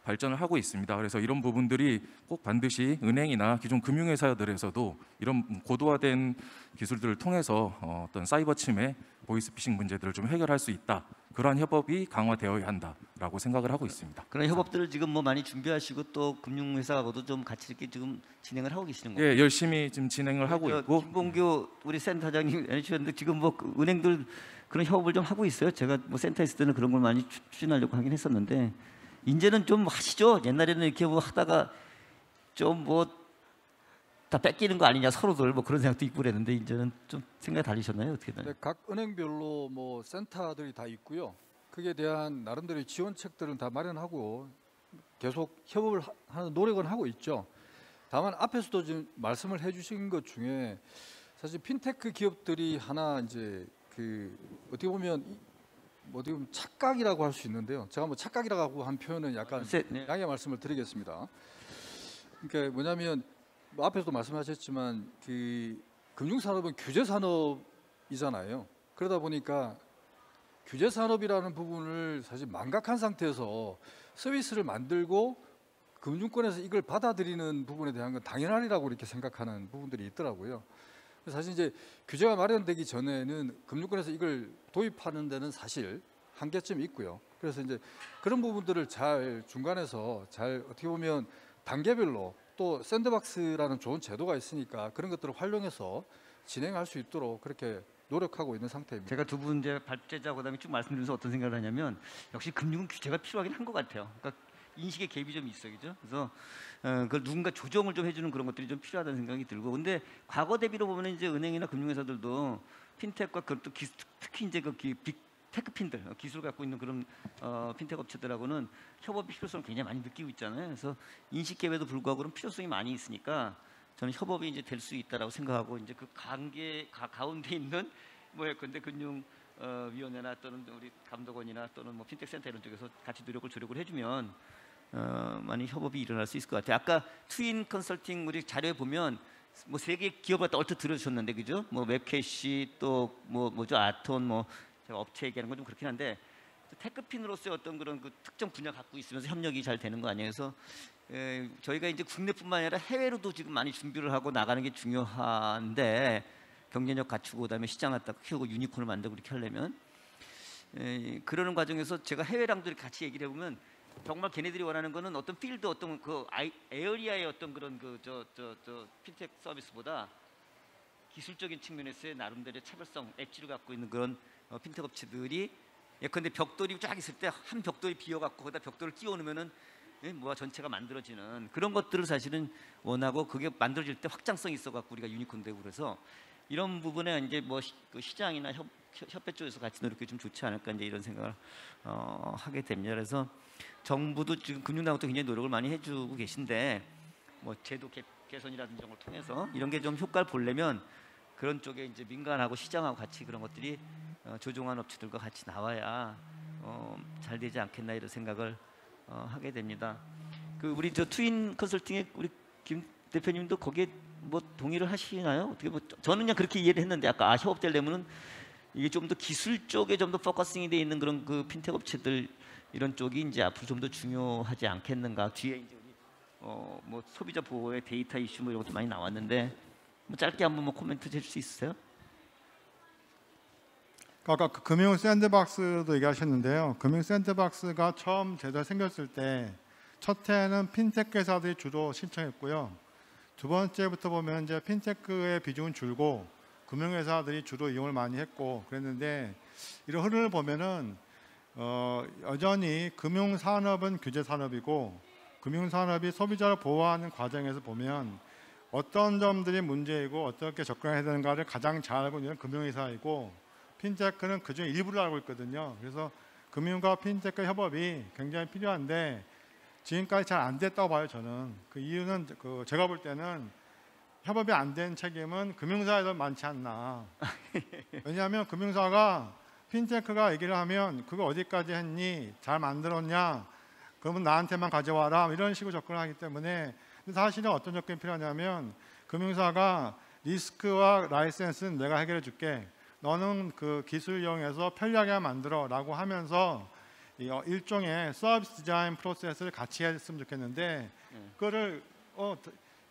발전을 하고 있습니다. 그래서 이런 부분들이 꼭 반드시 은행이나 기존 금융회사들에서도 이런 고도화된 기술들을 통해서 어떤 사이버 침해, 보이스피싱 문제들을 좀 해결할 수 있다. 그러한 협업이 강화되어야 한다라고 생각을 하고 있습니다. 그런 협업들을 지금 뭐 많이 준비하시고 또 금융회사하고도 좀 같이 이렇게 지금 진행을 하고 계시는 거예요? 예, 열심히 지금 진행을 하고 있고. 김봉규 우리 센터장님 해주셨는데 지금 뭐 은행들 그런 협업을 좀 하고 있어요. 제가 뭐 센터에 있을 때는 그런 걸 많이 추진하려고 하긴 했었는데 이제는 좀 하시죠. 옛날에는 이렇게 뭐 하다가 좀 뭐 다 뺏기는 거 아니냐 서로들 뭐 그런 생각도 있고 그랬는데 이제는 좀 생각이 달리셨나요? 어떻게 되나요? 네, 각 은행별로 뭐 센터들이 다 있고요. 그에 대한 나름대로의 지원책들은 다 마련하고 계속 협업을 하는 노력은 하고 있죠. 다만 앞에서도 지금 말씀을 해주신 것 중에 사실 핀테크 기업들이 하나 이제 그 어떻게 보면 착각이라고 할 수 있는데요. 제가 뭐 착각이라고 한 표현은 약간 양해 말씀을 드리겠습니다. 그러니까 뭐냐면 뭐 앞에서도 말씀하셨지만 그 금융산업은 규제 산업이잖아요. 그러다 보니까 규제 산업이라는 부분을 사실 망각한 상태에서 서비스를 만들고 금융권에서 이걸 받아들이는 부분에 대한 건 당연하리라고 이렇게 생각하는 부분들이 있더라고요. 사실 이제 규제가 마련되기 전에는 금융권에서 이걸 도입하는 데는 사실 한계점이 있고요. 그래서 이제 그런 부분들을 잘 중간에서 잘 어떻게 보면 단계별로 또 샌드박스라는 좋은 제도가 있으니까 그런 것들을 활용해서 진행할 수 있도록 그렇게 노력하고 있는 상태입니다. 제가 두 분 이제 발제자 그다음에 쭉 말씀드려서 어떤 생각을 하냐면 역시 금융은 규제가 필요하긴 한 것 같아요. 그러니까 인식의 갭이 좀 있어요, 그죠? 그래서 그걸 누군가 조정을 좀 해주는 그런 것들이 좀 필요하다는 생각이 들고, 근데 과거 대비로 보면 이제 은행이나 금융회사들도 핀텍과 그것도 특히 이제 그 테크핀들 기술 갖고 있는 그런 핀텍 업체들하고는 협업의 필요성을 굉장히 많이 느끼고 있잖아요. 그래서 인식 갭에도 불구하고 그런 필요성이 많이 있으니까 저는 협업이 이제 될 수 있다라고 생각하고 이제 그 가운데 있는 근대 금융 위원회나 또는 우리 감독원이나 또는 뭐 핀텍 센터 이런 쪽에서 같이 조력을 해주면 많이 협업이 일어날 수 있을 것 같아요. 아까 트윈 컨설팅 우리 자료에 보면 뭐 세 개 기업을 갖다 얼핏 들어주셨는데 그죠? 뭐 웹캐시 또 뭐죠 아톤 뭐 제가 업체 얘기하는 건 좀 그렇긴 한데 테크핀으로서의 어떤 그런 그 특정 분야 갖고 있으면서 협력이 잘 되는 거 아니에요? 그래서 저희가 이제 국내뿐만 아니라 해외로도 지금 많이 준비를 하고 나가는 게 중요한데 경쟁력 갖추고 그다음에 시장 갖다 키우고 유니콘을 만들고 이렇게 하려면 그러는 과정에서 제가 해외랑도 이렇게 같이 얘기를 해보면 정말 걔네들이 원하는 거는 어떤 필드 어떤 그 에어리아의 어떤 그런 그 핀텍 서비스보다 기술적인 측면에서의 나름대로의 차별성 엣지를 갖고 있는 그런 핀텍 업체들이 예컨대 벽돌이 쫙 있을 때 한 벽돌이 비어갖고 거기다 벽돌을 끼워 넣으면은 뭐가 전체가 만들어지는 그런 것들을 사실은 원하고 그게 만들어질 때 확장성이 있어갖고 우리가 유니콘 되고 그래서 이런 부분에 이제 뭐 그 시장이나 협회 쪽에서 같이 노력이 좀 좋지 않을까 이제 이런 생각을 하게 됩니다. 그래서 정부도 지금 금융당국도 굉장히 노력을 많이 해주고 계신데 뭐 제도 개선이라든지 이런 걸 통해서 이런 게 좀 효과를 보려면 그런 쪽에 이제 민간하고 시장하고 같이 그런 것들이 조종한 업체들과 같이 나와야 잘 되지 않겠나 이런 생각을 하게 됩니다. 그 우리 저 트윈 컨설팅의 우리 김 대표님도 거기에 뭐 동의를 하시나요? 어떻게 뭐 저는 그냥 그렇게 이해를 했는데 아까 협업되려면은 이게 좀 더 기술 쪽에 좀 더 포커싱이 돼 있는 그런 그 핀텍 업체들 이런 쪽이 이제 앞으로 좀 더 중요하지 않겠는가. 뒤에 이제 우리 뭐 소비자 보호의 데이터 이슈 뭐 이런 것도 많이 나왔는데 뭐 짧게 한번 뭐 코멘트 해줄 수 있으세요? 아까 그 금융 샌드박스도 얘기하셨는데요. 금융 샌드박스가 처음 제도가 생겼을 때 첫 해에는 핀테크 회사들이 주로 신청했고요. 두 번째부터 보면 이제 핀테크의 비중은 줄고 금융 회사들이 주로 이용을 많이 했고 그랬는데 이런 흐름을 보면은 여전히 금융 산업은 규제 산업이고 금융 산업이 소비자를 보호하는 과정에서 보면 어떤 점들이 문제이고 어떻게 접근해야 되는가를 가장 잘 알고 있는 금융회사이고 핀테크는 그중에 일부를 알고 있거든요. 그래서 금융과 핀테크 협업이 굉장히 필요한데 지금까지 잘 안 됐다고 봐요. 저는 그 이유는 제가 볼 때는 협업이 안 된 책임은 금융사에도 많지 않나. 왜냐하면 금융사가 핀테크가 얘기를 하면 그거 어디까지 했니? 잘 만들었냐? 그러면 나한테만 가져와라. 이런 식으로 접근을 하기 때문에 사실은 어떤 조건이 필요하냐면 금융사가 리스크와 라이센스는 내가 해결해 줄게. 너는 그 기술 이용해서 편리하게 만들어라고 하면서 일종의 서비스 디자인 프로세스를 같이 했으면 좋겠는데 그거를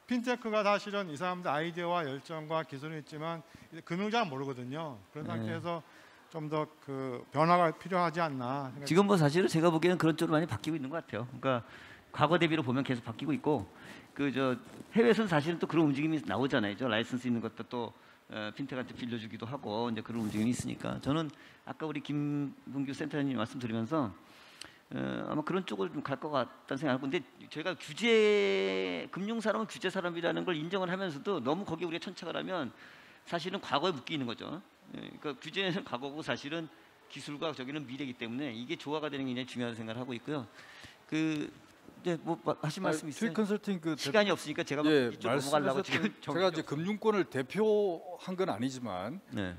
핀테크가 사실은 이 사람들 아이디어와 열정과 기술은 있지만 금융자는 모르거든요. 그런 상태에서 좀 더 그 변화가 필요하지 않나 생각합니다. 지금 뭐 사실은 제가 보기에는 그런 쪽으로 많이 바뀌고 있는 것 같아요. 그러니까 과거 대비로 보면 계속 바뀌고 있고 그 저 해외에서는 사실은 또 그런 움직임이 나오잖아요. 라이선스 있는 것도 또 핀텍한테 빌려주기도 하고 이제 그런 움직임이 있으니까 저는 아까 우리 김동규 센터장님 말씀드리면서 아마 그런 쪽을 좀 갈 것 같다는 생각하고 근데 저희가 금융산업은 규제 산업이라는 걸 인정을 하면서도 너무 거기에 우리가 천착을 하면 사실은 과거에 묶이는 거죠. 그러니까 규제는 과거고 사실은 기술과 저기는 미래이기 때문에 이게 조화가 되는 게 굉장히 중요하다고 생각을 하고 있고요. 그 이제 뭐 하신 말씀 있으세요? 트윈 컨설팅 그 시간이 없으니까 제가 이쪽 넘어가려고 지금 제가 이제 금융권을 대표한 건 아니지만 네.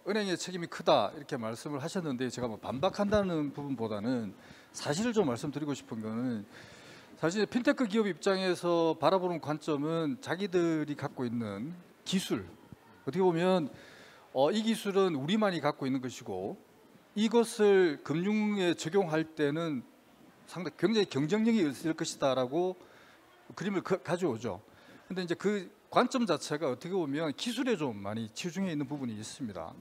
은행의 책임이 크다 이렇게 말씀을 하셨는데 제가 뭐 반박한다는 부분보다는 사실을 좀 말씀드리고 싶은 거는 사실 핀테크 기업 입장에서 바라보는 관점은 자기들이 갖고 있는 기술 어떻게 보면 이 기술은 우리만이 갖고 있는 것이고 이것을 금융에 적용할 때는 상당히 굉장히 경쟁력이 있을 것이다라고 그림을 가져오죠. 근데 이제 그 관점 자체가 어떻게 보면 기술에 좀 많이 치중해 있는 부분이 있습니다.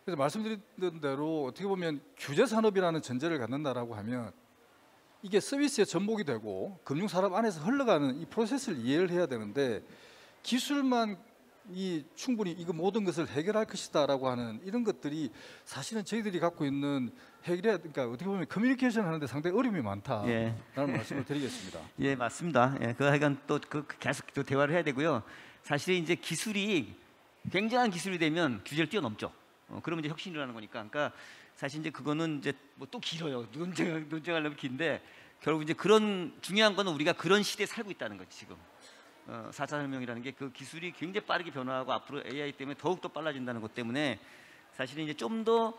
그래서 말씀드린 대로 어떻게 보면 규제 산업이라는 전제를 갖는다라고 하면 이게 서비스의 전복이 되고 금융 산업 안에서 흘러가는 이 프로세스를 이해를 해야 되는데 기술만 충분히 이거 모든 것을 해결할 것이다라고 하는 이런 것들이 사실은 저희들이 갖고 있는 그러니까 어떻게 보면 커뮤니케이션 하는데 상당히 어려움이 많다라는 말씀을 드리겠습니다. 예, 맞습니다. 예, 그 하여간 또 계속 또 대화를 해야 되고요. 사실 이제 기술이 굉장한 기술이 되면 규제를 뛰어넘죠. 그러면 이제 혁신이 일어나는 거니까. 그러니까 사실 이제 그거는 이제 뭐 또 길어요. 논쟁하려면 긴데 결국 이제 그런 중요한 거는 우리가 그런 시대에 살고 있다는 거지 지금. 4차 혁명이라는 게 그 기술이 굉장히 빠르게 변화하고 앞으로 AI 때문에 더욱더 빨라진다는 것 때문에 사실은 이제 좀 더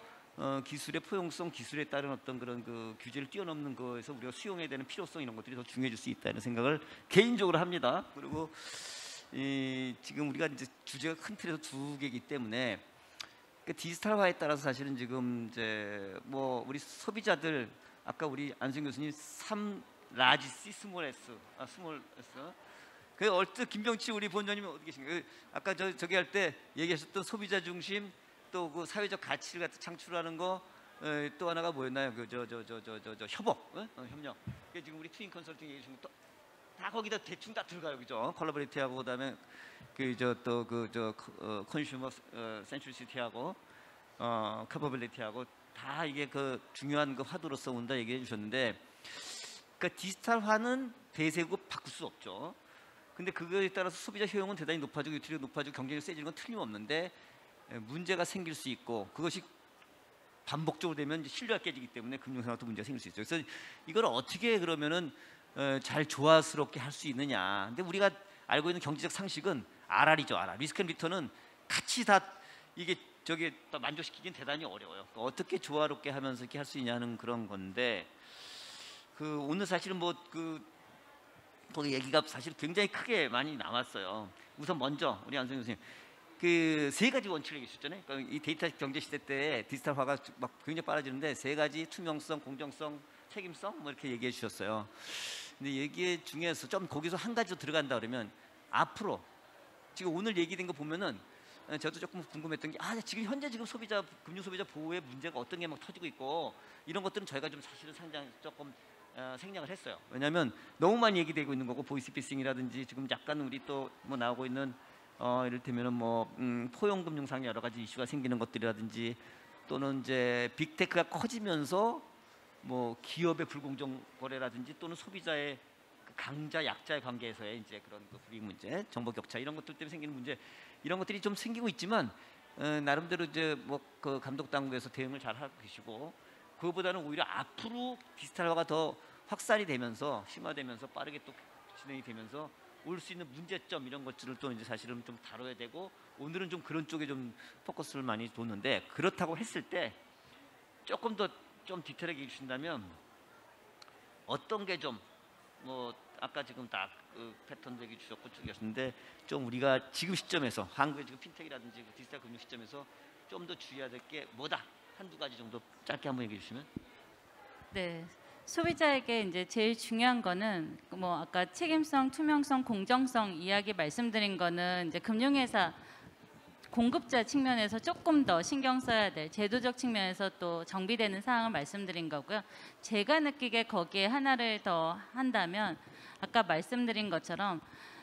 기술의 포용성, 기술에 따른 어떤 그런 그 규제를 뛰어넘는 거에서 우리가 수용해야 되는 필요성 이런 것들이 더 중요해질 수 있다는 생각을 개인적으로 합니다. 그리고 지금 우리가 이제 주제가 큰 틀에서 두 개이기 때문에 디지털화에 따라서 사실은 지금 이제 뭐 우리 소비자들 아까 우리 안승 교수님 3 라지 C 스몰 S 스몰 S 그 얼뜻 김병치 우리 본장님 어디 계신가요? 아까 저기 할 때 얘기하셨던 소비자 중심 또 그 사회적 가치를 갖다 창출하는 거 또 하나가 뭐였나요? 그 협업 협력. 그 지금 우리 트윈 컨설팅 얘기 중에 또 다 거기다 대충 다 들어가요, 그죠? 콜라보레이티하고 그다음에 컨슈머 센츄리시티하고 캐퍼빌리티하고 다 이게 그 중요한 그 화두로서 온다 얘기해 주셨는데, 그러니까 디지털화는 대세고 바꿀 수 없죠. 근데 그거에 따라서 소비자 효용은 대단히 높아지고 유틸리티가 높아지고 경쟁이 세지는 건 틀림없는데 문제가 생길 수 있고 그것이 반복적으로 되면 이제 신뢰가 깨지기 때문에 금융산업도 문제가 생길 수 있어요. 그래서 이걸 어떻게 그러면은 잘 조화스럽게 할 수 있느냐. 근데 우리가 알고 있는 경제적 상식은 RR이죠. RR. 리스크 앤 리턴은 같이 다 이게 저게 만족시키긴 대단히 어려워요. 어떻게 조화롭게 하면서 이렇게 할 수 있냐는 그런 건데 그 오늘 사실은 거기 얘기가 사실 굉장히 크게 많이 나왔어요. 우선 먼저 우리 안승 교수님 그 세 가지 원칙을 얘기하셨잖아요. 그러니까 이 데이터 경제 시대 때 디지털화가 막 굉장히 빨라지는데 세 가지 투명성, 공정성, 책임성 뭐 이렇게 얘기해 주셨어요. 근데 얘기 중에서 좀 거기서 한 가지 더 들어간다 그러면 앞으로 지금 오늘 얘기된 거 보면은 저도 조금 궁금했던 게 지금 현재 지금 금융 소비자 보호의 문제가 어떤 게 막 터지고 있고 이런 것들은 저희가 좀 사실은 조금 생략을 했어요. 왜냐하면 너무 많이 얘기되고 있는 거고 보이스피싱이라든지 지금 약간 우리 또 뭐 나오고 있는 이를테면은 뭐 포용금융상의 여러 가지 이슈가 생기는 것들이라든지 또는 이제 빅테크가 커지면서 뭐 기업의 불공정 거래라든지 또는 소비자의 강자 약자의 관계에서의 이제 그런 불이익 문제, 정보 격차 이런 것들 때문에 생기는 문제 이런 것들이 좀 생기고 있지만 나름대로 이제 뭐 그 감독 당국에서 대응을 잘 하고 계시고 그거보다는 오히려 앞으로 디지털화가 더 확산이 되면서 심화되면서 빠르게 또 진행이 되면서 올 수 있는 문제점 이런 것들을 또 이제 사실은 좀 다뤄야 되고 오늘은 좀 그런 쪽에 좀 포커스를 많이 뒀는데 그렇다고 했을 때 조금 더 좀 디테일하게 얘기해 주신다면 어떤 게 좀 뭐 아까 지금 다 그 패턴 얘기 주셨고 주셨는데 좀 우리가 지금 시점에서 한국의 지금 핀텍이라든지 디지털 금융 시점에서 좀 더 주의해야 될 게 뭐다 한두 가지 정도 짧게 한번 얘기해 주시면. 네. 소비자에게 이제 제일 중요한 거는 뭐 아까 책임성, 투명성, 공정성 이야기 말씀드린 거는 이제 금융회사 공급자 측면에서 조금 더 신경 써야 될 제도적 측면에서 또 정비되는 사항을 말씀드린 거고요. 제가 느끼기에 거기에 하나를 더 한다면 아까 말씀드린 것처럼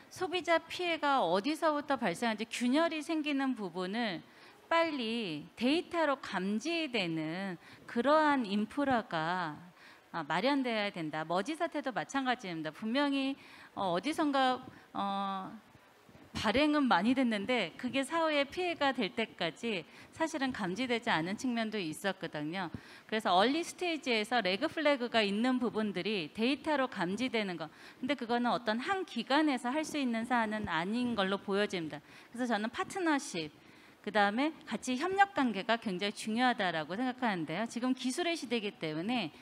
소비자 피해가 어디서부터 발생하는지 균열이 생기는 부분을 빨리 데이터로 감지되는 그러한 인프라가 마련되어야 된다. 머지 사태도 마찬가지입니다. 분명히 어디선가 발행은 많이 됐는데 그게 사회에 피해가 될 때까지 사실은 감지되지 않은 측면도 있었거든요. 그래서 얼리 스테이지에서 레그 플래그가 있는 부분들이 데이터로 감지되는 거. 근데 그거는 어떤 한 기관에서 할 수 있는 사안은 아닌 걸로 보여집니다. 그래서 저는 파트너십 그다음에 같이 협력 관계가 굉장히 중요하다라고 생각하는데요. 지금 기술의 시대이기 때문에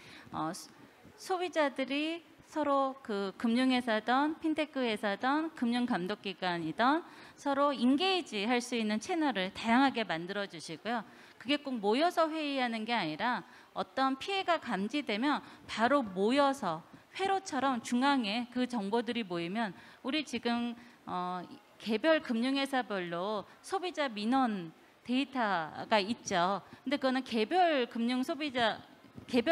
소비자들이 서로 그 금융회사든 핀테크 회사든 금융감독기관이든 서로 인게이지 할 수 있는 채널을 다양하게 만들어 주시고요. 그게 꼭 모여서 회의하는 게 아니라 어떤 피해가 감지되면 바로 모여서 회로처럼 중앙에 그 정보들이 모이면 우리 지금 개별 금융회사별로 소비자 민원 데이터가 있죠. 근데 그거는 개별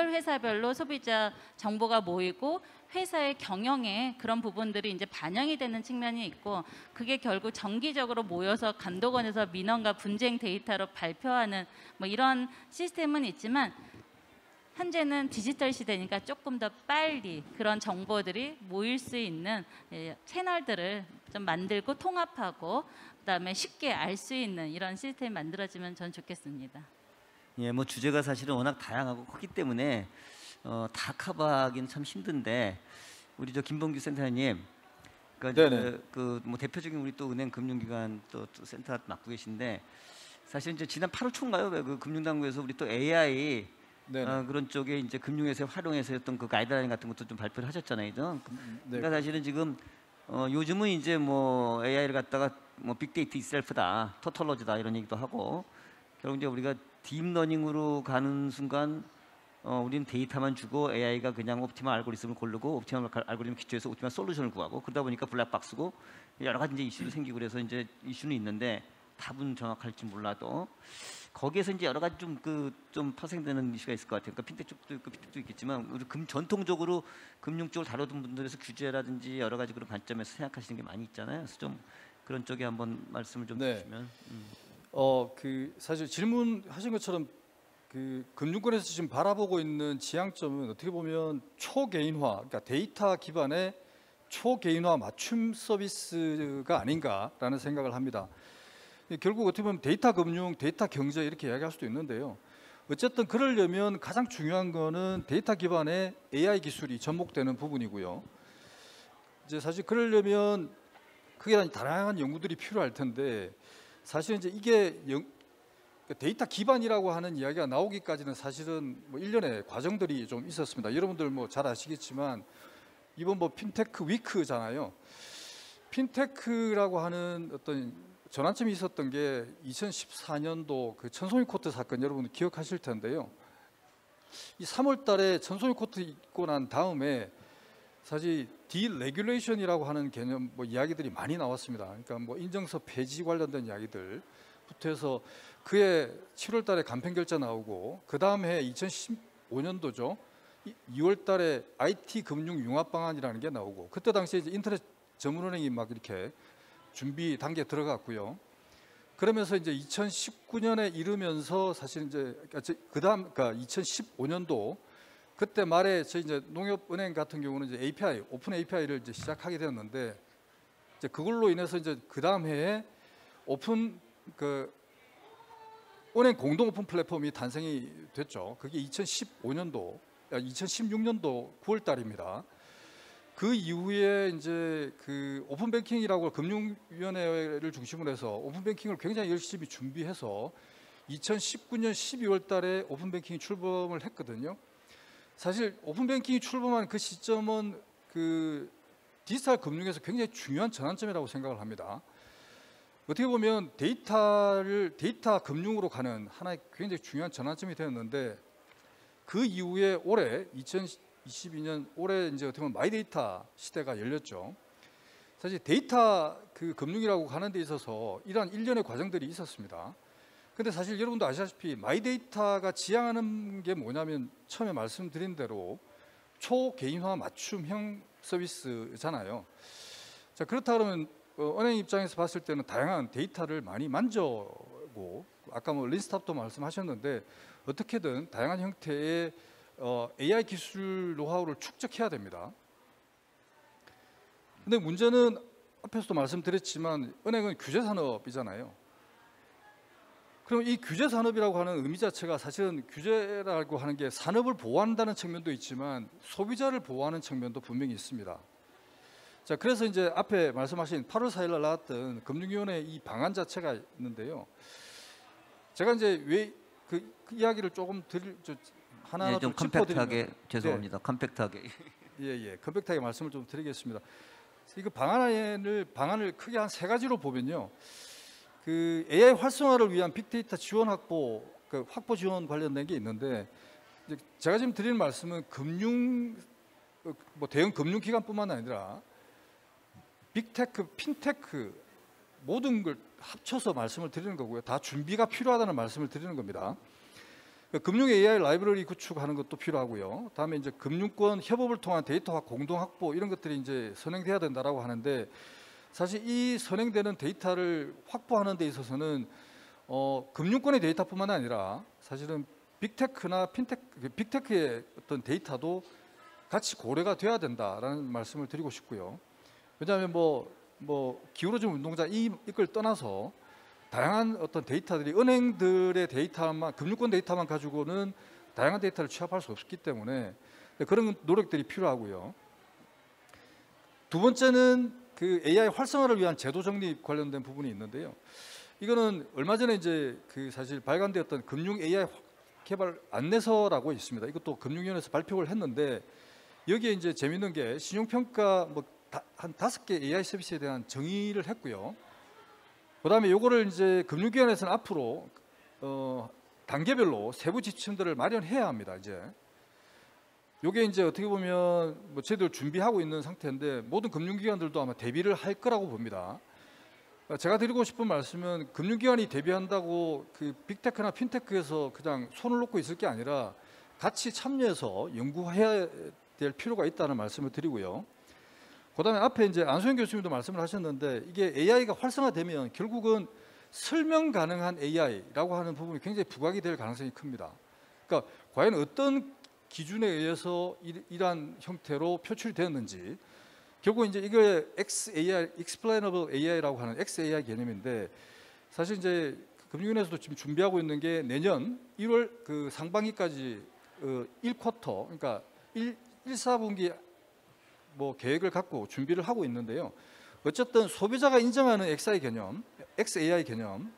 회사별로 소비자 정보가 모이고 회사의 경영에 그런 부분들이 이제 반영이 되는 측면이 있고 그게 결국 정기적으로 모여서 감독원에서 민원과 분쟁 데이터로 발표하는 뭐 이런 시스템은 있지만 현재는 디지털 시대니까 조금 더 빨리 그런 정보들이 모일 수 있는 채널들을 좀 만들고 통합하고 그다음에 쉽게 알 수 있는 이런 시스템이 만들어지면 전 좋겠습니다. 예, 뭐 주제가 사실은 워낙 다양하고 크기 때문에 다 커버하기는 참 힘든데 우리 저 김범규 센터장님, 그러니까 뭐 대표적인 우리 또 은행 금융기관 또 센터 맡고 계신데 사실 이제 지난 8월 초인가요? 그 금융당국에서 우리 또 AI 그런 쪽에 이제 금융회사에 활용해서 했던 그 가이드라인 같은 것도 좀 발표를 하셨잖아요. 그러니까 사실은 지금 요즘은 이제 뭐 AI를 갖다가 뭐 빅데이터 itself다, 토톨로지다 이런 얘기도 하고, 결국 이제 우리가 딥러닝으로 가는 순간 우리는 데이터만 주고 AI가 그냥 옵티멀 알고리즘을 고르고 옵티멀 알고리즘 기초해서 옵티멀 솔루션을 구하고, 그러다 보니까 블랙박스고 여러 가지 이제 이슈도 생기고 그래서 이제 이슈는 있는데 답은 정확할지 몰라도 거기에서 이제 여러 가지 좀 파생되는 이슈가 있을 것 같아요. 그러니까 핀텍 쪽도 있고 핀텍도 있겠지만 우리 전통적으로 금융 쪽을 다루던 분들에서 규제라든지 여러 가지 그런 관점에서 생각하시는 게 많이 있잖아요. 그래서 좀 그런 쪽에 한번 말씀을 좀 주시면. 그 사실 질문하신 것처럼 그 금융권에서 지금 바라보고 있는 지향점은 어떻게 보면 초개인화, 그러니까 데이터 기반의 초개인화 맞춤 서비스가 아닌가라는 생각을 합니다. 결국 어떻게 보면 데이터 금융, 데이터 경제 이렇게 이야기할 수도 있는데요. 어쨌든 그러려면 가장 중요한 거는 데이터 기반의 AI 기술이 접목되는 부분이고요. 이제 사실 그러려면 크게 다양한 연구들이 필요할 텐데, 사실 이제 이게 데이터 기반이라고 하는 이야기가 나오기까지는 사실은 뭐 일련의 과정들이 좀 있었습니다. 여러분들 뭐 잘 아시겠지만 이번 뭐 핀테크 위크잖아요. 핀테크라고 하는 어떤 전환점이 있었던 게 2014년도 그 천송이 코트 사건, 여러분 기억하실 텐데요. 이 3월 달에 천송이 코트 있고 난 다음에 사실 디레귤레이션이라고 하는 개념 뭐 이야기들이 많이 나왔습니다. 그러니까 뭐 인증서 폐지 관련된 이야기들부터 해서 그해 7월 달에 간편 결제 나오고, 그 다음 해 2015년도죠. 2월 달에 IT 금융 융합 방안이라는 게 나오고, 그때 당시에 이제 인터넷 전문은행이 막 이렇게 준비 단계에 들어갔고요. 그러면서 이제 2019년에 이르면서 사실 이제 그다음 그러니까 2015년도 그때 말에 저희 이제 농협은행 같은 경우는 이제 API, 오픈 API를 이제 시작하게 되었는데, 이제 그걸로 인해서 이제 그다음 해에 오픈 은행 공동 오픈 플랫폼이 탄생이 됐죠. 그게 2016년도 9월 달입니다. 그 이후에 이제 그 오픈 뱅킹이라고 금융위원회를 중심으로 해서 오픈 뱅킹을 굉장히 열심히 준비해서 2019년 12월 달에 오픈 뱅킹이 출범을 했거든요. 사실 오픈 뱅킹이 출범한 그 시점은 그 디지털 금융에서 굉장히 중요한 전환점이라고 생각을 합니다. 어떻게 보면 데이터 금융으로 가는 하나의 굉장히 중요한 전환점이 되었는데, 그 이후에 올해 2022년 올해 이제 어떻게 보면 마이데이터 시대가 열렸죠. 사실 데이터 그 금융이라고 가는 데 있어서 이러한 일련의 과정들이 있었습니다. 근데 사실 여러분도 아시다시피 마이데이터가 지향하는 게 뭐냐면 처음에 말씀드린 대로 초개인화 맞춤형 서비스잖아요. 자, 그렇다 그러면 은행 입장에서 봤을 때는 다양한 데이터를 많이 만져고, 아까 뭐 린스탑도 말씀하셨는데 어떻게든 다양한 형태의 AI 기술 노하우를 축적해야 됩니다. 근데 문제는 앞에서도 말씀드렸지만 은행은 규제 산업이잖아요. 그럼 이 규제 산업이라고 하는 의미 자체가 사실은 규제라고 하는 게 산업을 보호한다는 측면도 있지만 소비자를 보호하는 측면도 분명히 있습니다. 자, 그래서 이제 앞에 말씀하신 8월 4일 날 나왔던 금융위원회 이 방안 자체가 있는데요. 제가 이제 왜 그 이야기를 조금 하나 좀 컴팩트하게 죄송합니다. 네. 컴팩트하게. 컴팩트하게 말씀을 좀 드리겠습니다. 이거 방안을 크게 한 3가지로 보면요. 그 AI 활성화를 위한 빅데이터 지원 확보, 그 확보 지원 관련된 게 있는데, 제가 지금 드리는 말씀은 뭐 대형 금융기관뿐만 아니라 빅테크, 핀테크 모든 걸 합쳐서 말씀을 드리는 거고요. 다 준비가 필요하다는 말씀을 드리는 겁니다. 금융 AI 라이브러리 구축하는 것도 필요하고요. 다음에 이제 금융권 협업을 통한 데이터와 공동 확보 이런 것들이 이제 선행돼야 된다라고 하는데, 사실 이 선행되는 데이터를 확보하는 데 있어서는 금융권의 데이터뿐만 아니라 사실은 빅테크나 빅테크의 어떤 데이터도 같이 고려가 돼야 된다라는 말씀을 드리고 싶고요. 왜냐하면 뭐 기울어진 운동자 이걸 떠나서 다양한 어떤 데이터들이 은행들의 데이터만, 금융권 데이터만 가지고는 다양한 데이터를 취합할 수 없기 때문에 그런 노력들이 필요하고요. 두 번째는 그 AI 활성화를 위한 제도 정립 관련된 부분이 있는데요. 이거는 얼마 전에 이제 그 사실 발간되었던 금융 AI 개발 안내서라고 있습니다. 이것도 금융위원회에서 발표를 했는데, 여기에 이제 재밌는 게 신용평가 뭐 한 5개 AI 서비스에 대한 정의를 했고요. 그다음에 요거를 이제 금융기관에서는 앞으로 단계별로 세부 지침들을 마련해야 합니다. 이제 요게 이제 어떻게 보면 뭐 저희들 준비하고 있는 상태인데 모든 금융기관들도 아마 대비를 할 거라고 봅니다. 제가 드리고 싶은 말씀은 금융기관이 대비한다고 그 빅테크나 핀테크에서 그냥 손을 놓고 있을 게 아니라 같이 참여해서 연구해야 될 필요가 있다는 말씀을 드리고요. 그다음에 앞에 이제 안소영 교수님도 말씀을 하셨는데 이게 AI가 활성화되면 결국은 설명 가능한 AI라고 하는 부분이 굉장히 부각이 될 가능성이 큽니다. 그러니까 과연 어떤 기준에 의해서 이러한 형태로 표출이 되었는지 결국 이제 이게 XAI, Explainable AI라고 하는 XAI 개념인데 사실 이제 금융위원회에서도 지금 준비하고 있는 게 내년 1월 그 상반기까지 1쿼터 그러니까 1사분기 뭐 계획을 갖고 준비를 하고 있는데요. 어쨌든 소비자가 인정하는 XAI 개념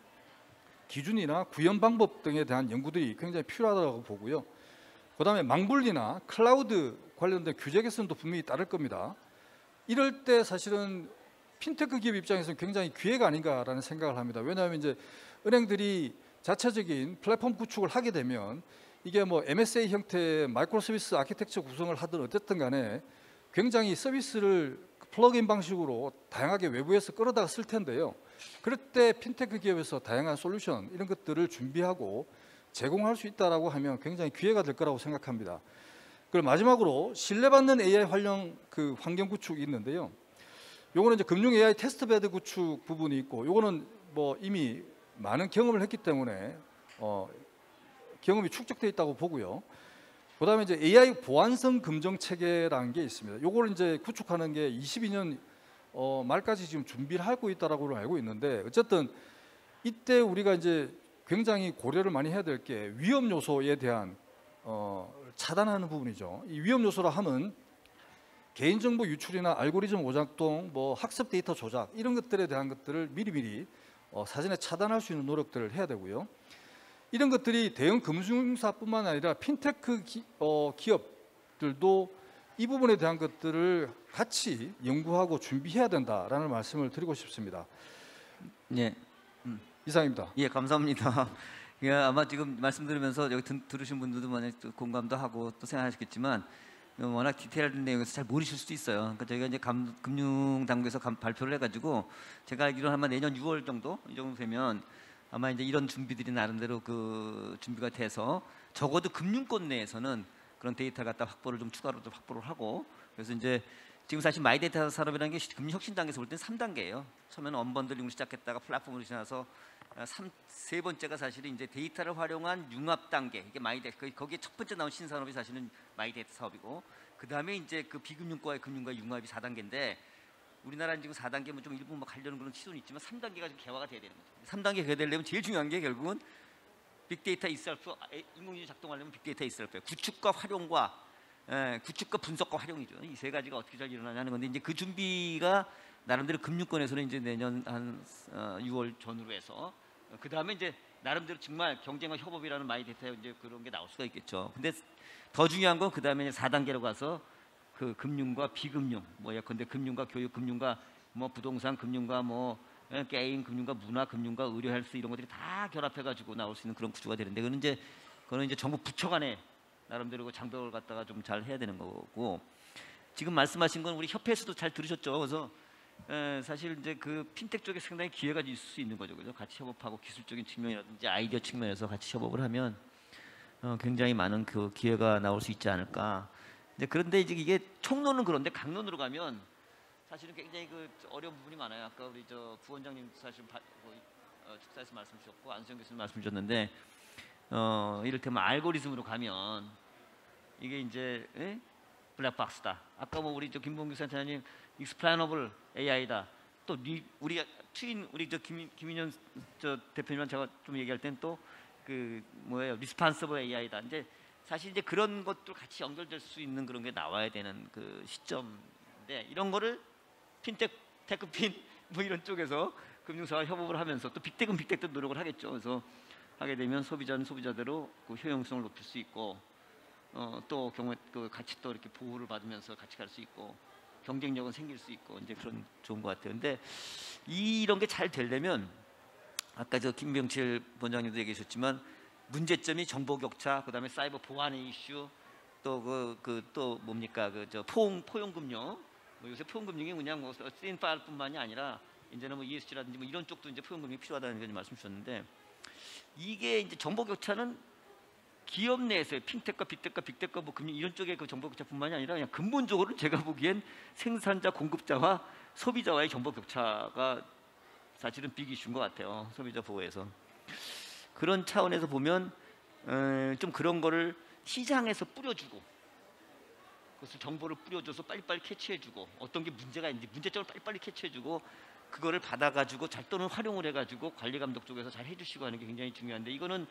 기준이나 구현 방법 등에 대한 연구들이 굉장히 필요하다고 보고요. 그다음에 망분리나 클라우드 관련된 규제 개선도 분명히 따를 겁니다. 이럴 때 사실은 핀테크 기업 입장에서는 굉장히 기회가 아닌가라는 생각을 합니다. 왜냐하면 이제 은행들이 자체적인 플랫폼 구축을 하게 되면 이게 뭐 MSA 형태의 마이크로 서비스 아키텍처 구성을 하든 어쨌든 간에 굉장히 서비스를 플러그인 방식으로 다양하게 외부에서 끌어다가 쓸 텐데요. 그럴 때 핀테크 기업에서 다양한 솔루션 이런 것들을 준비하고 제공할 수 있다라고 하면 굉장히 기회가 될 거라고 생각합니다. 그리고 마지막으로 신뢰받는 AI 활용 그 환경 구축이 있는데요. 요거는 이제 금융 AI 테스트베드 구축 부분이 있고 요거는 뭐 이미 많은 경험을 했기 때문에 경험이 축적돼 있다고 보고요. 그다음에 이제 AI 보안성 금정 체계라는 게 있습니다. 요걸 이제 구축하는 게 22년 말까지 지금 준비를 하고 있다라고 알고 있는데 어쨌든 이때 우리가 이제 굉장히 고려를 많이 해야 될 게 위험 요소에 대한 차단하는 부분이죠. 이 위험 요소라 하면 개인정보 유출이나 알고리즘 오작동, 뭐 학습 데이터 조작 이런 것들에 대한 것들을 미리미리 사전에 차단할 수 있는 노력들을 해야 되고요. 이런 것들이 대형 금융사뿐만 아니라 핀테크 기업들도 이 부분에 대한 것들을 같이 연구하고 준비해야 된다라는 말씀을 드리고 싶습니다. 네. 이상입니다. 예, 감사합니다. 예, 아마 지금 말씀 들으면서 여기 들으신 분들도 많이 공감도 하고 또 생각하셨겠지만 워낙 디테일한 내용에서 잘 모르실 수도 있어요. 그러니까 저희가 이제 금융당국에서 발표를 해가지고 제가 알기로는 아마 내년 6월 정도 이 정도 되면 아마 이제 이런 준비들이 나름대로 그 준비가 돼서 적어도 금융권 내에서는 그런 데이터 갖다 확보를 좀 추가로 좀 확보를 하고 그래서 이제 지금 사실 마이데이터 산업이라는 게 금융혁신 단계에서 볼 때는 3단계예요. 처음에는 언번들링으로 시작했다가 플랫폼으로 지나서 세 번째가 사실은 이제 데이터를 활용한 융합 단계 이게 마이데이터 거기에 첫 번째 나온 신산업이 사실은 마이데이터 사업이고 그 다음에 이제 그 비금융과의 금융과 융합이 4단계인데 우리나라는 지금 4단계면 좀 일부 막 하려는 그런 시도는 있지만 3단계가 좀 개화가 돼야 되는 거죠. 3단계 개화되려면 제일 중요한 게 결국은 빅데이터 itself, 인공지능이 작동하려면 빅데이터 itself, 구축과 활용과 구축과 분석과 활용이죠. 이 세 가지가 어떻게 잘 일어나냐는 건데 이제 그 준비가 나름대로 금융권에서는 이제 내년 한 6월 전후로 해서 그 다음에 이제 나름대로 정말 경쟁과 협업이라는 마이데이터 이제 그런 게 나올 수가 있겠죠. 근데 더 중요한 건 그 다음에 4단계로 가서 그 금융과 비금융 뭐 예컨대 금융과 교육, 금융과 뭐 부동산, 금융과 뭐 게임, 금융과 문화, 금융과 의료, 헬스 이런 것들이 다 결합해가지고 나올 수 있는 그런 구조가 되는데 그거는 이제 정부 부처 간에 나름대로 그 장벽을 갖다가 좀 잘 해야 되는 거고 지금 말씀하신 건 우리 협회에서도 잘 들으셨죠. 그래서 사실 이제 그 핀텍 쪽에 상당히 기회가 있을 수 있는 거죠. 그죠? 같이 협업하고 기술적인 측면이라든지 아이디어 측면에서 같이 협업을 하면 굉장히 많은 그 기회가 나올 수 있지 않을까. 그런데 이제 이게 총론은 그런데 강론으로 가면 사실은 굉장히 그 어려운 부분이 많아요. 아까 우리 저 부원장님 사실 축사에서 말씀 주셨고 안수영 교수님 말씀 주셨는데 이를테면 알고리즘으로 가면 이게 이제 블랙박스다. 아까 뭐 우리 저 김봉규 센터장님 익스플레이너블 AI다. 또 우리 추인 우리 저 김인현 저 대표님랑 제가 좀 얘기할 땐 또 그 뭐예요 리스판서블 AI다. 이제 사실 이제 그런 것도 같이 연결될 수 있는 그런 게 나와야 되는 그 시점인데 이런 거를 핀텍, 테크핀 뭐 이런 쪽에서 금융사와 협업을 하면서 또 빅텍은 빅텍도 노력을 하겠죠. 그래서 하게 되면 소비자는 소비자대로 그 효용성을 높일 수 있고 또 경우에 그 같이 또 이렇게 보호를 받으면서 같이 갈 수 있고 경쟁력은 생길 수 있고 이제 그런 좋은 것 같아요. 근데 이런 게 잘 되려면 아까 저 김병칠 본장님도 얘기하셨지만 문제점이 정보 격차, 그다음에 사이버 보안의 이슈, 또 또 뭡니까 저 포용 금융, 뭐 요새 포용 금융이 그냥 뭐 쓰인 파일뿐만이 아니라 이제는 뭐 ESG라든지 뭐 이런 쪽도 이제 포용 금융이 필요하다는 걸 말씀 주셨는데 이게 이제 정보 격차는 기업 내에서의 핀텍과 빅텍과 뭐 금융 이런 쪽의 그 정보 격차뿐만이 아니라 그냥 근본적으로 제가 보기엔 생산자, 공급자와 소비자와의 정보 격차가 사실은 빅 이슈인 것 같아요. 소비자 보호에서. 그런 차원에서 보면 좀 그런 거를 시장에서 뿌려주고 그것을 정보를 뿌려줘서 빨리빨리 캐치해주고 어떤 게 문제가 있는지 문제점을 빨리빨리 캐치해주고 그거를 받아가지고 잘 또는 활용을 해가지고 관리감독 쪽에서 잘 해주시고 하는 게 굉장히 중요한데 이거는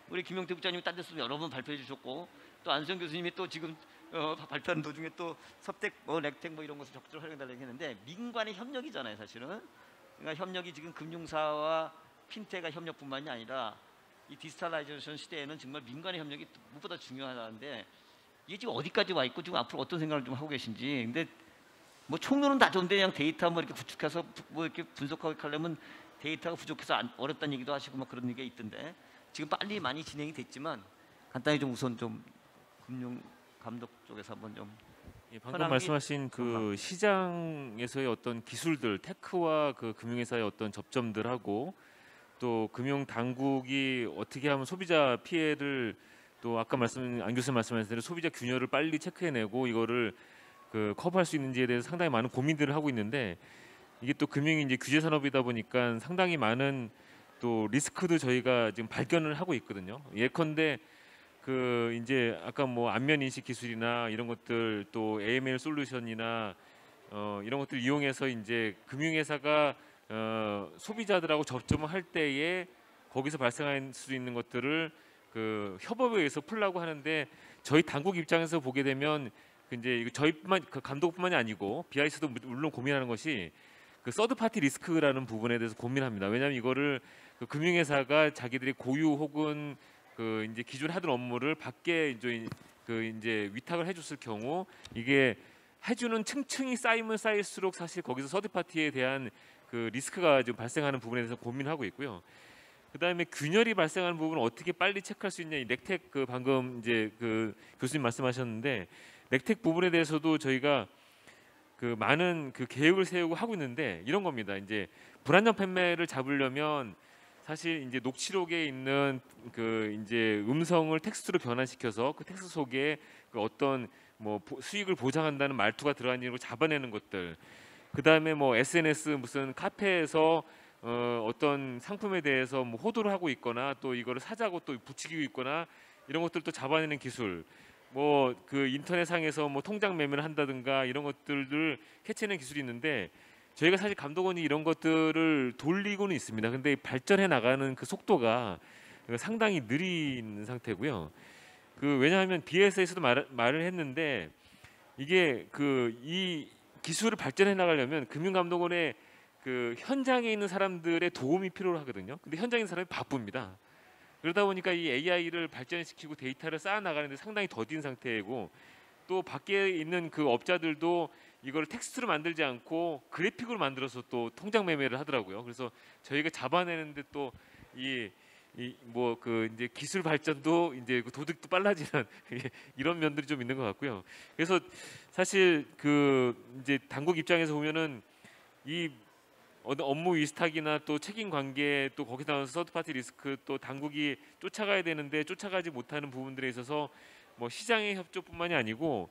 우리 김용태 국장님이 딴 데서 여러 번 발표해 주셨고 또 안수영 교수님이 또 지금 발표하는 도중에 또 섭택, 렉텍 뭐 이런 것을 적극적으로 활용해달라고 했는데 민간의 협력이잖아요 사실은. 그러니까 협력이 지금 금융사와 핀텍의 협력뿐만이 아니라 이 디지털라이제이션 시대에는 정말 민간의 협력이 무엇보다 중요하다는데 이게 지금 어디까지 와 있고 지금 앞으로 어떤 생각을 좀 하고 계신지. 근데 뭐 총론은 다 좋은데 그냥 데이터 뭐 이렇게 구축해서 뭐 이렇게 분석하고 하려면 데이터가 부족해서 어렵다는 얘기도 하시고 막 그런 얘기가 있던데 지금 빨리 많이 진행이 됐지만 간단히 좀 우선 좀 금융 감독 쪽에서 한번 좀 예, 방금 말씀하신 그 시장에서의 어떤 기술들, 테크와 그 금융회사의 어떤 접점들하고 또 금융 당국이 어떻게 하면 소비자 피해를 또 아까 안 교수님 말씀하신 대로 소비자 균열을 빨리 체크해내고 이거를 그 커버할 수 있는지에 대해서 상당히 많은 고민들을 하고 있는데 이게 또 금융이 이제 규제 산업이다 보니까 상당히 많은 또 리스크도 저희가 지금 발견을 하고 있거든요. 예컨대 그 이제 아까 뭐 안면 인식 기술이나 이런 것들 또 AML 솔루션이나 이런 것들 이용해서 이제 금융회사가 소비자들하고 접점을 할 때에 거기서 발생할 수 있는 것들을 그 협업에 의해서 풀라고 하는데 저희 당국 입장에서 보게 되면 이제 이거 저희뿐만 그 감독뿐만이 아니고 BIS도 물론 고민하는 것이 그 서드 파티 리스크라는 부분에 대해서 고민합니다. 왜냐하면 이거를 그 금융회사가 자기들이 고유 혹은 그 이제 기존에 하던 업무를 밖에 이제 위탁을 해줬을 경우 이게 해주는 층층이 쌓이면 쌓일수록 사실 거기서 서드 파티에 대한 그 리스크가 좀 발생하는 부분에 대해서 고민하고 있고요. 그다음에 균열이 발생하는 부분을 어떻게 빨리 체크할 수 있냐 이 렉텍 그 방금 이제 그 교수님 말씀하셨는데 렉텍 부분에 대해서도 저희가 그 많은 그 계획을 세우고 하고 있는데 이런 겁니다. 이제 불안정 판매를 잡으려면 사실 이제 녹취록에 있는 그 이제 음성을 텍스트로 변환시켜서 그 텍스트 속에 그 어떤 뭐 수익을 보장한다는 말투가 들어간 이런 걸 잡아내는 것들. 그다음에 뭐 SNS 무슨 카페에서 어떤 상품에 대해서 뭐 호도를 하고 있거나 또 이거를 사자고 또 붙이고 있거나 이런 것들도 잡아내는 기술. 뭐 그 인터넷상에서 뭐 통장 매매를 한다든가 이런 것들을 캐치하는 기술이 있는데 저희가 사실 감독원이 이런 것들을 돌리고는 있습니다. 근데 발전해 나가는 그 속도가 상당히 느린 상태고요. 그 왜냐하면 BS에서도 말을 했는데 이게 그 이 기술을 발전해 나가려면 금융감독원의 그 현장에 있는 사람들의 도움이 필요하거든요. 근데 현장에 있는 사람이 바쁩니다. 그러다 보니까 이 AI를 발전시키고 데이터를 쌓아 나가는데 상당히 더딘 상태이고 또 밖에 있는 그 업자들도 이걸 텍스트로 만들지 않고 그래픽으로 만들어서 또 통장 매매를 하더라고요. 그래서 저희가 잡아내는데 또 이 뭐 그 이제 기술 발전도 이제 그 도둑도 빨라지는 이런 면들이 좀 있는 것 같고요. 그래서 사실 그 이제 당국 입장에서 보면은 이 업무 위탁이나 또 책임 관계 또 거기서 나오는 서드 파티 리스크 또 당국이 쫓아가야 되는데 쫓아가지 못하는 부분들에 있어서 뭐 시장의 협조뿐만이 아니고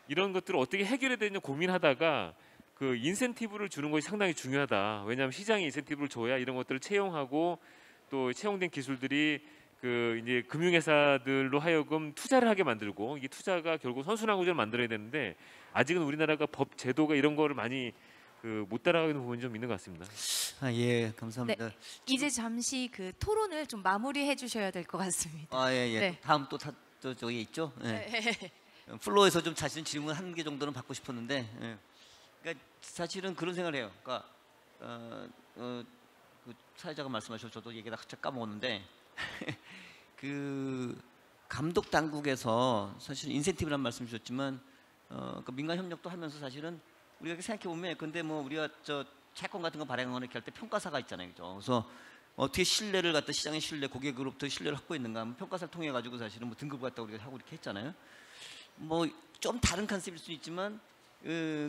이런 것들을 어떻게 해결해야 되냐 고민하다가 그 인센티브를 주는 것이 상당히 중요하다. 왜냐하면 시장에 인센티브를 줘야 이런 것들을 채용하고 또 채용된 기술들이 그 이제 금융회사들로 하여금 투자를 하게 만들고 이게 투자가 결국 선순환 구조를 만들어야 되는데 아직은 우리나라가 법 제도가 이런 거를 많이 그 못 따라가는 부분이 좀 있는 것 같습니다. 예, 감사합니다. 네, 이제 잠시 그 토론을 좀 마무리해 주셔야 될 것 같습니다. 예. 네. 다음 또 저기 있죠. 예. 플로어에서 좀 자신 질문 한 개 정도는 받고 싶었는데, 예. 그러니까 사실은 그런 생각을 해요. 그러니까 그 사회자가 말씀하셔서 저도 얘기다 살짝 까먹었는데, 그 감독 당국에서 사실 인센티브란 말씀 주셨지만, 그 민간 협력도 하면서 사실은 우리가 생각해 보면 근데 뭐 우리가 저 채권 같은 거 발행하거나 이렇게 할 때 평가사가 있잖아요, 그죠? 그래서 어떻게 신뢰를 갖다 시장의 신뢰, 고객으로부터 신뢰를 확보했는가 하면 평가사를 통해 가지고 사실은 뭐 등급 갖다 우리가 하고 이렇게 했잖아요. 뭐 좀 다른 컨셉일 수 있지만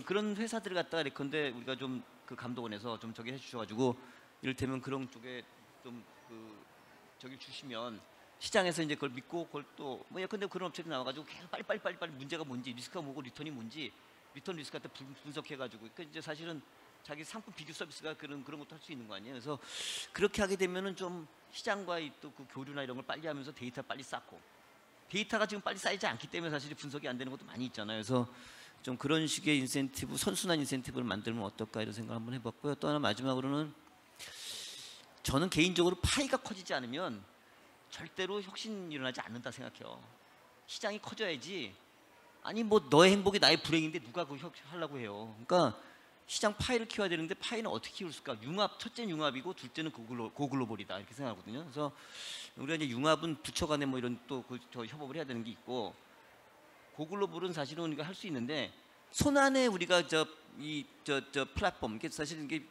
그런 회사들을 갖다가 예컨대 우리가 좀 그 감독원에서 좀 저기 해주셔가지고 이를테면 그런 쪽에 좀 그 저기 주시면 시장에서 이제 그걸 믿고 그걸 또 뭐 예컨대 그런 업체들이 나와가지고 계속 빨리 문제가 뭔지 리스크가 뭐고 리턴이 뭔지 리턴 리스크 갖다 분석해가지고 그 이제 사실은 자기 상품 비교 서비스가 그런 것도 할 수 있는 거 아니에요. 그래서 그렇게 하게 되면은 좀 시장과의 또 그 교류나 이런 걸 빨리 하면서 데이터 빨리 쌓고 데이터가 지금 빨리 쌓이지 않기 때문에 사실 분석이 안 되는 것도 많이 있잖아요. 그래서 좀 그런 식의 인센티브, 선순환 인센티브를 만들면 어떨까 이런 생각을 한번 해봤고요. 또 하나 마지막으로는 저는 개인적으로 파이가 커지지 않으면 절대로 혁신이 일어나지 않는다 생각해요. 시장이 커져야지. 아니 뭐 너의 행복이 나의 불행인데 누가 그거 하려고 해요. 그러니까 시장 파이를 키워야 되는데 파이는 어떻게 키울까? 융합, 첫째는 융합이고 둘째는 고글로벌이다 이렇게 생각하거든요. 그래서 우리가 이제 융합은 부처 간에 뭐 이런 또 저 협업을 해야 되는 게 있고 고글로벌은 사실은 우리가 할 수 있는데 손 안에 우리가 저 플랫폼 이게 사실 이게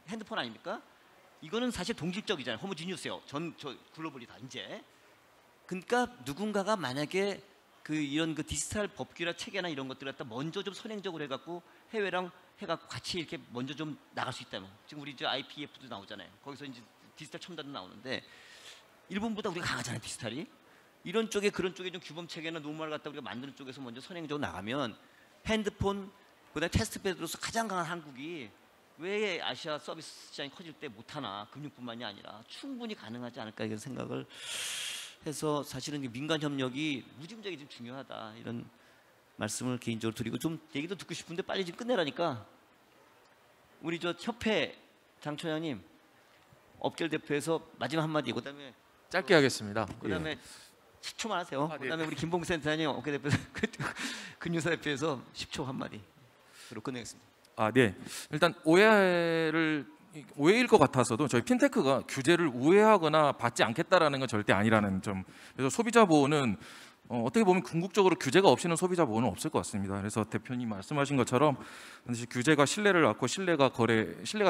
핸드폰 아닙니까? 이거는 사실 동질적이잖아요. 호모지니어스예요. 저 글로벌이다 이제. 그러니까 누군가가 만약에 그 이런 그 디지털 법규나 체계나 이런 것들 갖다 먼저 좀 선행적으로 해갖고 해외랑 해갖고 같이 이렇게 먼저 좀 나갈 수 있다면 지금 우리 저 IPF도 나오잖아요. 거기서 이제 디지털 첨단도 나오는데 일본보다 우리가 강하잖아요, 디지털이. 이런 쪽에 그런 쪽에 좀 규범 체계나 노멀 갖다 우리가 만드는 쪽에서 먼저 선행적으로 나가면 핸드폰 그다음에 테스트베드로서 가장 강한 한국이 왜 아시아 서비스 시장이 커질 때 못하나 금융뿐만이 아니라 충분히 가능하지 않을까 이런 생각을 해서 사실은 민간 협력이 무지무지하게 좀 중요하다 이런 말씀을 개인적으로 드리고 좀 얘기도 듣고 싶은데 빨리 좀 끝내라니까 우리 저 협회 장초장님 업계 대표에서 마지막 한마디 그다음에 짧게 하겠습니다. 그다음에 예. 10초만 하세요. 네. 그다음에 우리 김봉 센터장님 업계 대표에서 금융사 대표에서 10초 한마디로 끝내겠습니다. 아, 네. 일단 오해일 것 같아서도 저희 핀테크가 규제를 우회하거나 받지 않겠다라는 건 절대 아니라는 점. 그래서 소비자 보호는 어떻게 보면 궁극적으로 규제가 없이는 소비자 보호는 없을 것 같습니다. 그래서 대표님 말씀하신 것처럼 반드시 규제가 신뢰를 낳고 신뢰가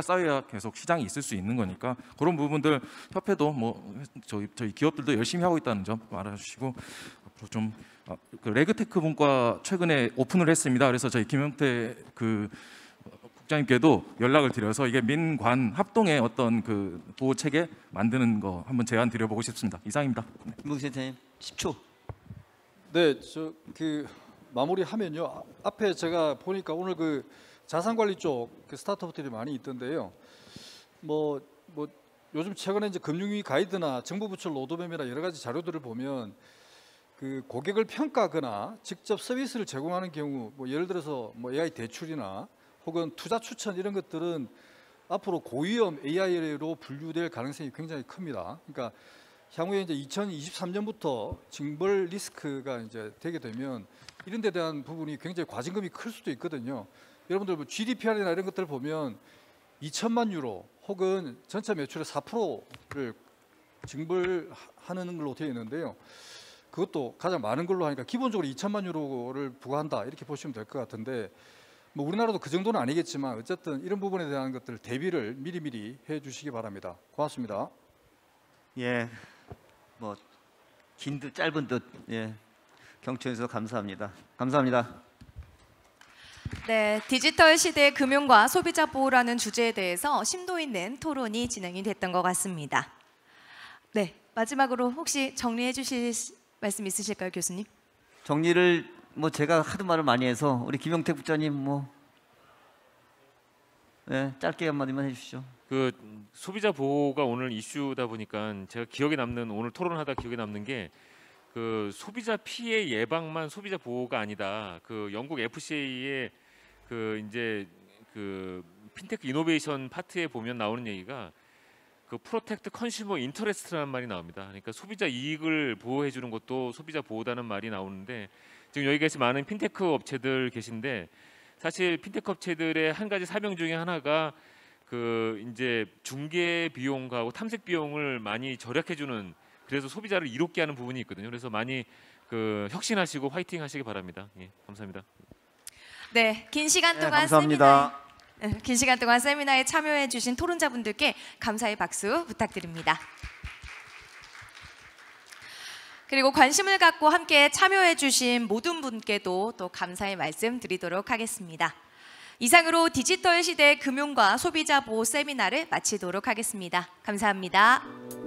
쌓여야 계속 시장이 있을 수 있는 거니까 그런 부분들 협회도 뭐 저희 기업들도 열심히 하고 있다는 점 알아주시고 앞으로 좀 그 레그테크 분과 최근에 오픈을 했습니다. 그래서 저희 김영태 그 국장님께도 연락을 드려서 이게 민관 합동의 어떤 그 보호 체계 만드는 거 한번 제안 드려보고 싶습니다. 이상입니다. 김봉 센터님 10초. 네, 저 그 마무리하면요. 앞에 제가 보니까 오늘 그 자산관리 쪽 그 스타트업들이 많이 있던데요. 뭐 요즘 최근에 이제 금융위 가이드나 정부 부처 로드맵이나 여러 가지 자료들을 보면 그 고객을 평가하거나 직접 서비스를 제공하는 경우 뭐 예를 들어서 뭐 AI 대출이나 혹은 투자 추천 이런 것들은 앞으로 고위험 AI로 분류될 가능성이 굉장히 큽니다. 그러니까 향후에 이제 2023년부터 징벌 리스크가 이제 되게 되면 이런 데 대한 부분이 굉장히 과징금이 클 수도 있거든요. 여러분들 뭐 GDPR이나 이런 것들을 보면 2천만 유로 혹은 전체 매출의 4%를 징벌하는 걸로 되어 있는데요. 그것도 가장 많은 걸로 하니까 기본적으로 2천만 유로를 부과한다 이렇게 보시면 될 것 같은데 뭐 우리나라도 그 정도는 아니겠지만 어쨌든 이런 부분에 대한 것들 대비를 미리미리 해주시기 바랍니다. 고맙습니다. 예, 뭐 긴 듯 짧은 듯 예, 경청해주셔서 감사합니다. 감사합니다. 네, 디지털 시대 금융과 소비자 보호라는 주제에 대해서 심도 있는 토론이 진행이 됐던 것 같습니다. 네, 마지막으로 혹시 정리해 주실 말씀 있으실까요, 교수님? 정리를 뭐 제가 하도 말을 많이 해서 우리 김영태 국장님 뭐 네, 짧게 한마디만 해주시죠. 그 소비자 보호가 오늘 이슈다 보니까 제가 기억에 남는 오늘 토론하다 기억에 남는 게 그 소비자 피해 예방만 소비자 보호가 아니다. 그 영국 FCA의 그 이제 그 핀테크 이노베이션 파트에 보면 나오는 얘기가 그 프로텍트 컨슈머 인터레스트라는 말이 나옵니다. 그러니까 소비자 이익을 보호해 주는 것도 소비자 보호다는 말이 나오는데 지금 여기 계신 많은 핀테크 업체들 계신데 사실 핀테크 업체들의 한 가지 사명 중에 하나가 그 이제 중개 비용과 탐색 비용을 많이 절약해 주는 그래서 소비자를 이롭게 하는 부분이 있거든요. 그래서 많이 그 혁신하시고 화이팅 하시기 바랍니다. 예, 감사합니다. 네, 긴 시간 동안 감사합니다. 긴 시간 동안 세미나에 참여해 주신 토론자분들께 감사의 박수 부탁드립니다. 그리고 관심을 갖고 함께 참여해 주신 모든 분께도 또 감사의 말씀 드리도록 하겠습니다. 이상으로 디지털 시대 금융과 소비자 보호 세미나를 마치도록 하겠습니다. 감사합니다.